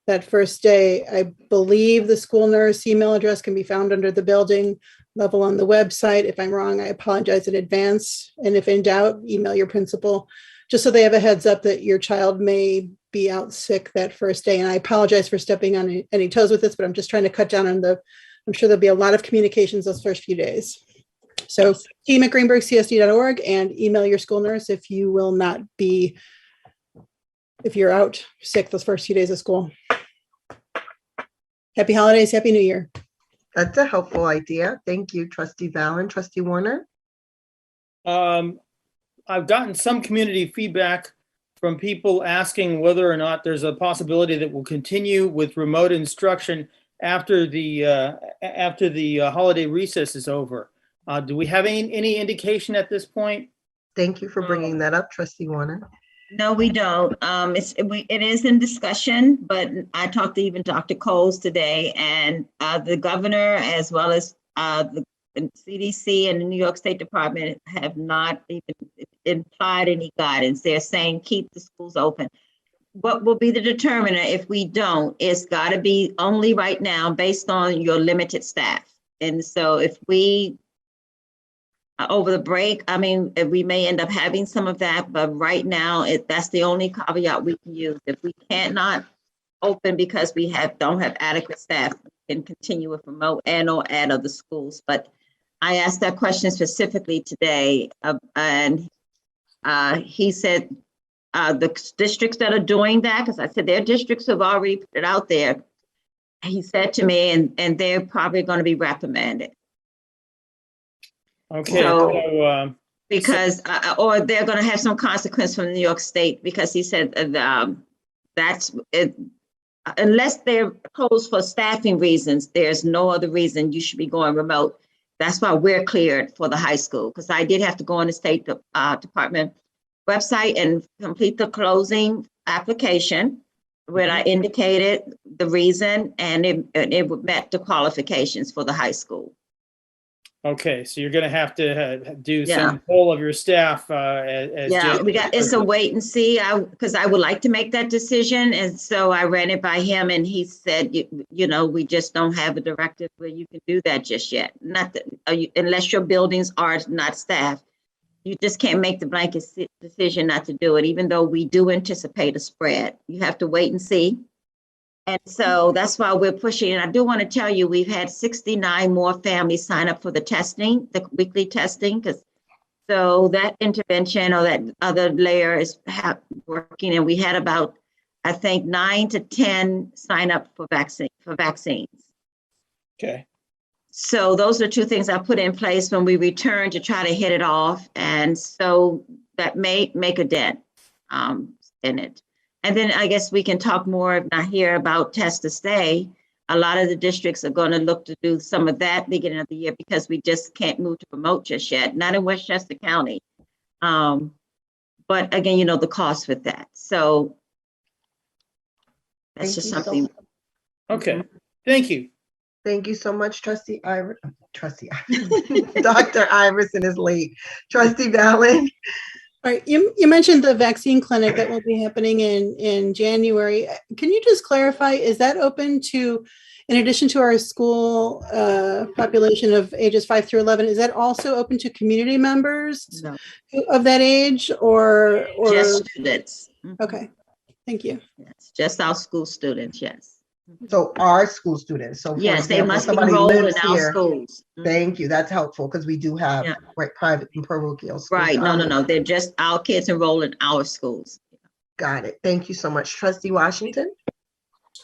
that first day. I believe the school nurse email address can be found under the building level on the website. If I'm wrong, I apologize in advance. And if in doubt, email your principal, just so they have a heads up that your child may be out sick that first day. And I apologize for stepping on any toes with this, but I'm just trying to cut down on I'm sure there'll be a lot of communications those first few days. So team@greenburgcsd.org, and email your school nurse if you will not be, if you're out sick those first few days of school. Happy holidays, Happy New Year. That's a helpful idea. Thank you, Trustee Valen. Trustee Warner? I've gotten some community feedback from people asking whether or not there's a possibility that we'll continue with remote instruction after the holiday recess is over. Do we have any indication at this point? Thank you for bringing that up, Trustee Warner. No, we don't. It is in discussion, but I talked to even Dr. Coles today, and the governor, as well as the CDC and the New York State Department, have not even implied any guidance. They're saying keep the schools open. What will be the determiner if we don't? It's got to be only right now based on your limited staff. And so if we over the break, I mean, we may end up having some of that, but right now, that's the only caveat we can use. If we cannot open because we don't have adequate staff, we can continue with remote and/or add other schools. But I asked that question specifically today, and he said the districts that are doing that, because I said their districts have already put it out there. He said to me, and they're probably going to be reprimanded. Okay, so because or they're going to have some consequence from New York State, because he said that's it, unless they're closed for staffing reasons, there's no other reason you should be going remote. That's why we're cleared for the high school, because I did have to go on the State Department website and complete the closing application where I indicated the reason, and it met the qualifications for the high school. Okay, so you're going to have to do some poll of your staff. It's a wait and see, because I would like to make that decision. And so I ran it by him, and he said, you know, we just don't have a directive where you can do that just yet. Not that, unless your buildings are not staffed. You just can't make the blanket decision not to do it, even though we do anticipate a spread. You have to wait and see. And so that's why we're pushing. And I do want to tell you, we've had 69 more families sign up for the testing, the weekly testing, because So that intervention or that other layer is working, and we had about, I think, 9 to 10 sign up for vaccines. Okay. So those are two things I put in place when we return to try to hit it off, and so that may make a dent in it. And then I guess we can talk more, if not here, about test to stay. A lot of the districts are going to look to do some of that beginning of the year because we just can't move to remote just yet, not in Westchester County. But again, you know, the cost with that. So that's just something. Okay. Thank you. Thank you so much, Dr. Iverson is late. Trustee Valen. All right, you mentioned the vaccine clinic that will be happening in January. Can you just clarify, is that open to, in addition to our school population of ages 5 through 11, is that also open to community members of that age or Just students? Okay, thank you. Yes, just our school students, yes. So our school students. So yes, they must be enrolled in our schools. Thank you. That's helpful because we do have private and parochial schools. Right. No. They're just our kids enrolled in our schools. Got it. Thank you so much. Trustee Washington.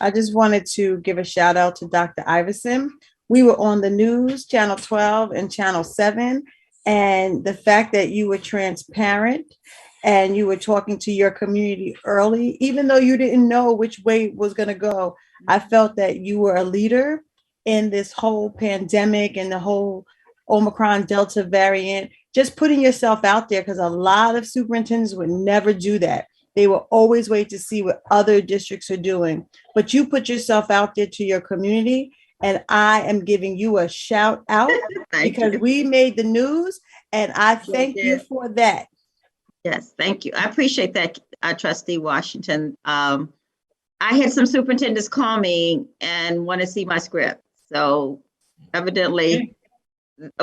I just wanted to give a shout out to Dr. Iverson. We were on the news, Channel 12 and Channel 7, and the fact that you were transparent and you were talking to your community early, even though you didn't know which way it was going to go. I felt that you were a leader in this whole pandemic and the whole Omicron Delta variant, just putting yourself out there, because a lot of superintendents would never do that. They will always wait to see what other districts are doing. But you put yourself out there to your community, and I am giving you a shout out because we made the news, and I thank you for that. Yes, thank you. I appreciate that, Trustee Washington. I had some superintendents call me and want to see my script. So evidently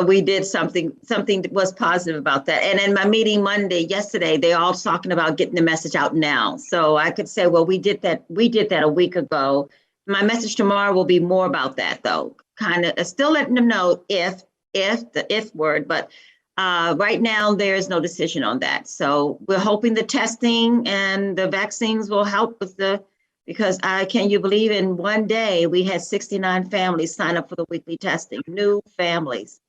we did something that was positive about that. And in my meeting yesterday, they're all talking about getting the message out now. So I could say, well, we did that a week ago. My message tomorrow will be more about that though. Kind of still letting them know the if word, but right now there is no decision on that. So we're hoping the testing and the vaccines will help with because can you believe in one day we had 69 families sign up for the weekly testing, new families.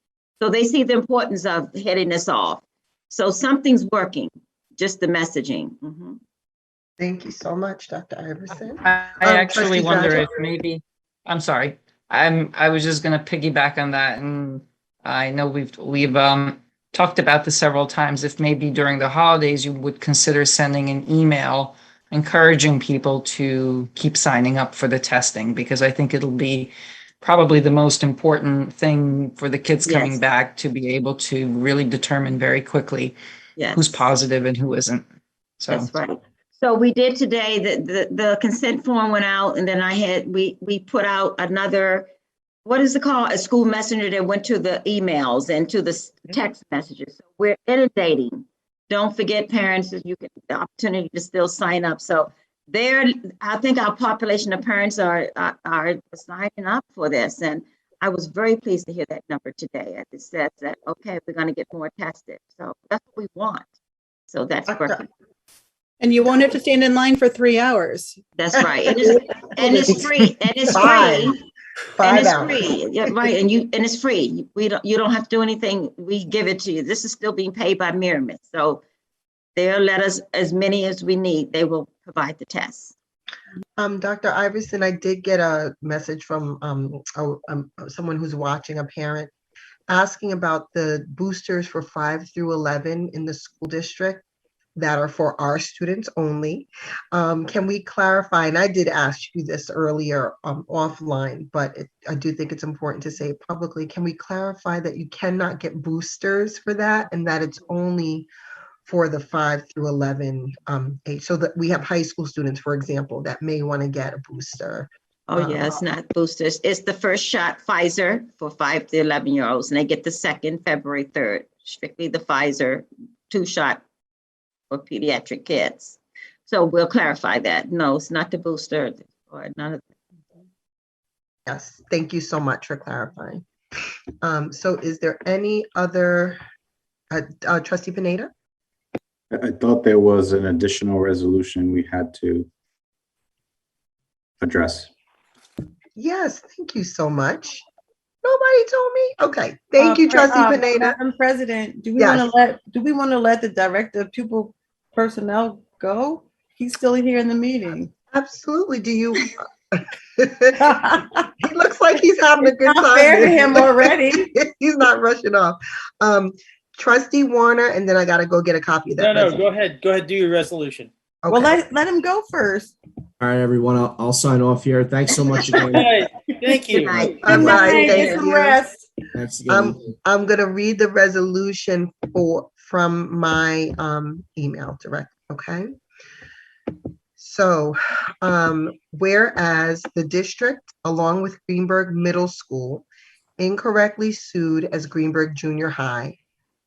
So they see the importance of heading this off. So something's working, just the messaging. Mm-hmm. Thank you so much, Dr. Iverson. I actually wonder if maybe, I'm sorry, I was just going to piggyback on that. And I know we've talked about this several times. If maybe during the holidays, you would consider sending an email encouraging people to keep signing up for the testing, because I think it'll be probably the most important thing for the kids coming back to be able to really determine very quickly who's positive and who isn't. So that's right. So we did today, the consent form went out, and then we put out another, what is it called? A school messenger that went to the emails and to the text messages. So we're inundating. Don't forget, parents, that you get the opportunity to still sign up. So I think our population of parents are signing up for this. And I was very pleased to hear that number today. It says that, okay, we're going to get more tested. So that's what we want. So that's working. And you won't have to stand in line for 3 hours. That's right. And it's free. And it's free. And it's free. Yeah, right. And it's free. You don't have to do anything. We give it to you. This is still being paid by Merriman. So they'll let us as many as we need. They will provide the tests. Dr. Iverson, I did get a message from someone who's watching, a parent, asking about the boosters for 5 through 11 in the school district that are for our students only. Can we clarify, and I did ask you this earlier offline, but I do think it's important to say it publicly. Can we clarify that you cannot get boosters for that and that it's only for the 5 through 11 age? So that we have high school students, for example, that may want to get a booster. Oh yeah, it's not boosters. It's the first shot Pfizer for 5 to 11-year-olds, and they get the second February 3rd. Strictly the Pfizer 2-shot for pediatric kids. So we'll clarify that. No, it's not the booster or none of that. Yes, thank you so much for clarifying. So is there any other Trustee Pineda? I thought there was an additional resolution we had to address. Yes, thank you so much. Nobody told me? Okay, thank you, Trustee Pineda. Madam President, do we Yes. want to let the Director of Pupil Personnel go? He's still here in the meeting. Absolutely, do you? He looks like he's having a good Not time. fair to him already. He's not rushing off. Trustee Warner, and then I gotta go get a copy of that. No, resolution. go ahead. Go ahead, do your resolution. Okay. Well, let him go first. All right, everyone, I'll sign off here. Thanks so much All again. right, thank you. Bye-bye, Good night. Get thank some you. rest. Thanks again. I'm gonna read the resolution from my email direct, okay? So, whereas the district, along with Greenberg Middle School, incorrectly sued as Greenberg Junior High,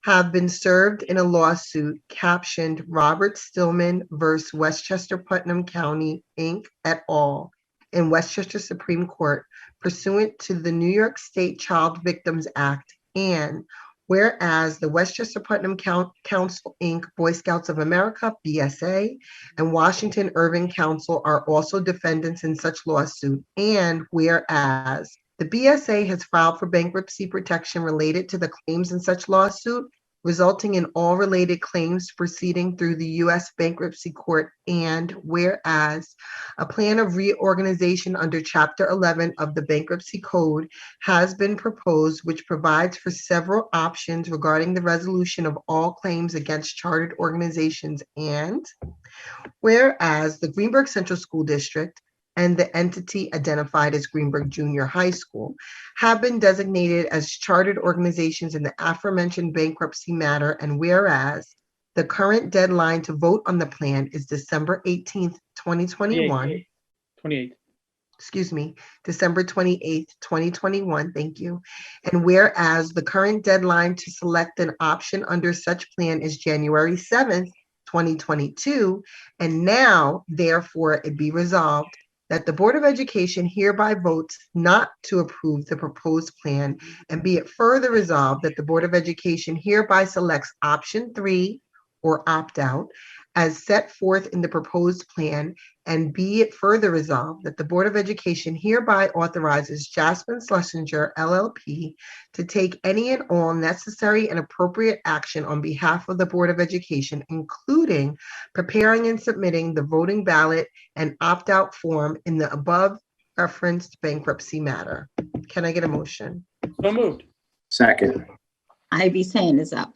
have been served in a lawsuit captioned Robert Stillman versus Westchester Putnam County, Inc. et al. In Westchester Supreme Court pursuant to the New York State Child Victims Act, and whereas the Westchester Putnam Council, Inc., Boy Scouts of America, BSA, and Washington Urban Council are also defendants in such lawsuit, and whereas the BSA has filed for bankruptcy protection related to the claims in such lawsuit, resulting in all related claims proceeding through the U.S. Bankruptcy Court, and whereas a plan of reorganization under Chapter 11 of the Bankruptcy Code has been proposed, which provides for several options regarding the resolution of all claims against chartered organizations, and whereas the Greenberg Central School District and the entity identified as Greenberg Junior High School have been designated as chartered organizations in the aforementioned bankruptcy matter, and whereas the current deadline to vote on the plan is December 18th, 2021. 28. Excuse me, December 28th, 2021, thank you. And whereas the current deadline to select an option under such plan is January 7th, 2022, and now, therefore, it be resolved that the Board of Education hereby votes not to approve the proposed plan, and be it further resolved that the Board of Education hereby selects option 3 or opt-out as set forth in the proposed plan, and be it further resolved that the Board of Education hereby authorizes Jasmine Schlesinger LLP to take any and all necessary and appropriate action on behalf of the Board of Education, including preparing and submitting the voting ballot and opt-out form in the above referenced bankruptcy matter. Can I get a motion? So moved. Second. Ivy's hand is up.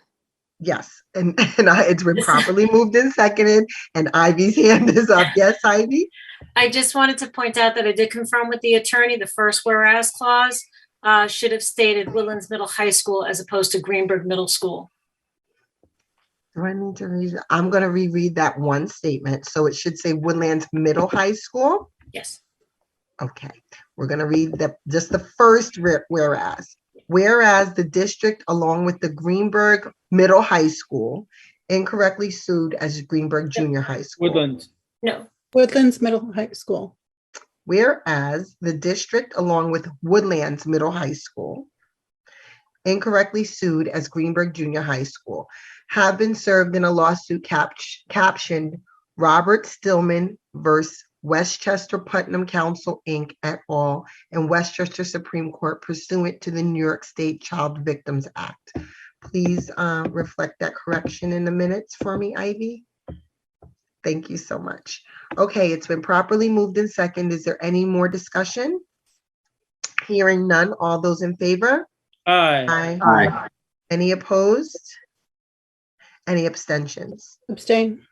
Yes, and it's been properly moved and seconded, and Ivy's hand is up. Yes, Ivy? I just wanted to point out that I did confirm with the attorney, the first whereas clause should have stated Woodlands Middle High School as opposed to Greenberg Middle School. Do I need to read? I'm going to reread that one statement. So it should say Woodlands Middle High School. Yes. Okay, we're going to read just the first whereas. Whereas the district, along with the Greenberg Middle High School, incorrectly sued as Greenberg Junior High School. Woodlands. No. Woodlands Middle High School. Whereas the district, along with Woodlands Middle High School, incorrectly sued as Greenberg Junior High School, have been served in a lawsuit captioned Robert Stillman versus Westchester Putnam Council, Inc. et al. In Westchester Supreme Court pursuant to the New York State Child Victims Act. Please reflect that correction in the minutes for me, Ivy. Thank you so much. Okay, it's been properly moved in second. Is there any more discussion? Hearing none, all those in favor? Aye. Aye. Any opposed? Any abstentions? Abstain.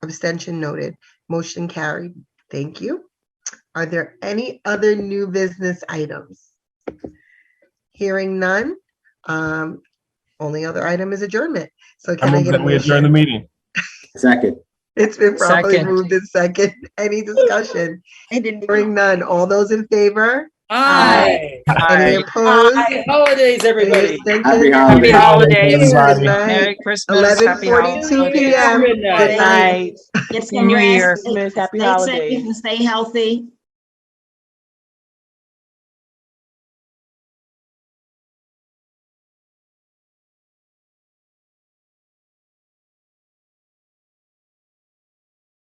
Abstention noted. Motion carried. Thank you. Are there any other new business items? Hearing none. Only other item is adjournment. So can I move get a that we adjourn the motion? meeting. Second. It's been properly Second. moved in second. Any discussion? Hearing none. All those in favor? Aye. Any opposed? Happy holidays, Any everybody. abstentions? Happy Happy holidays. holidays. Good Everybody. night. Merry Christmas. Happy 11:42 holidays. p.m. Good night. Good night. Get Happy some New rest. Year. Christmas, happy Stay holidays. safe and stay healthy.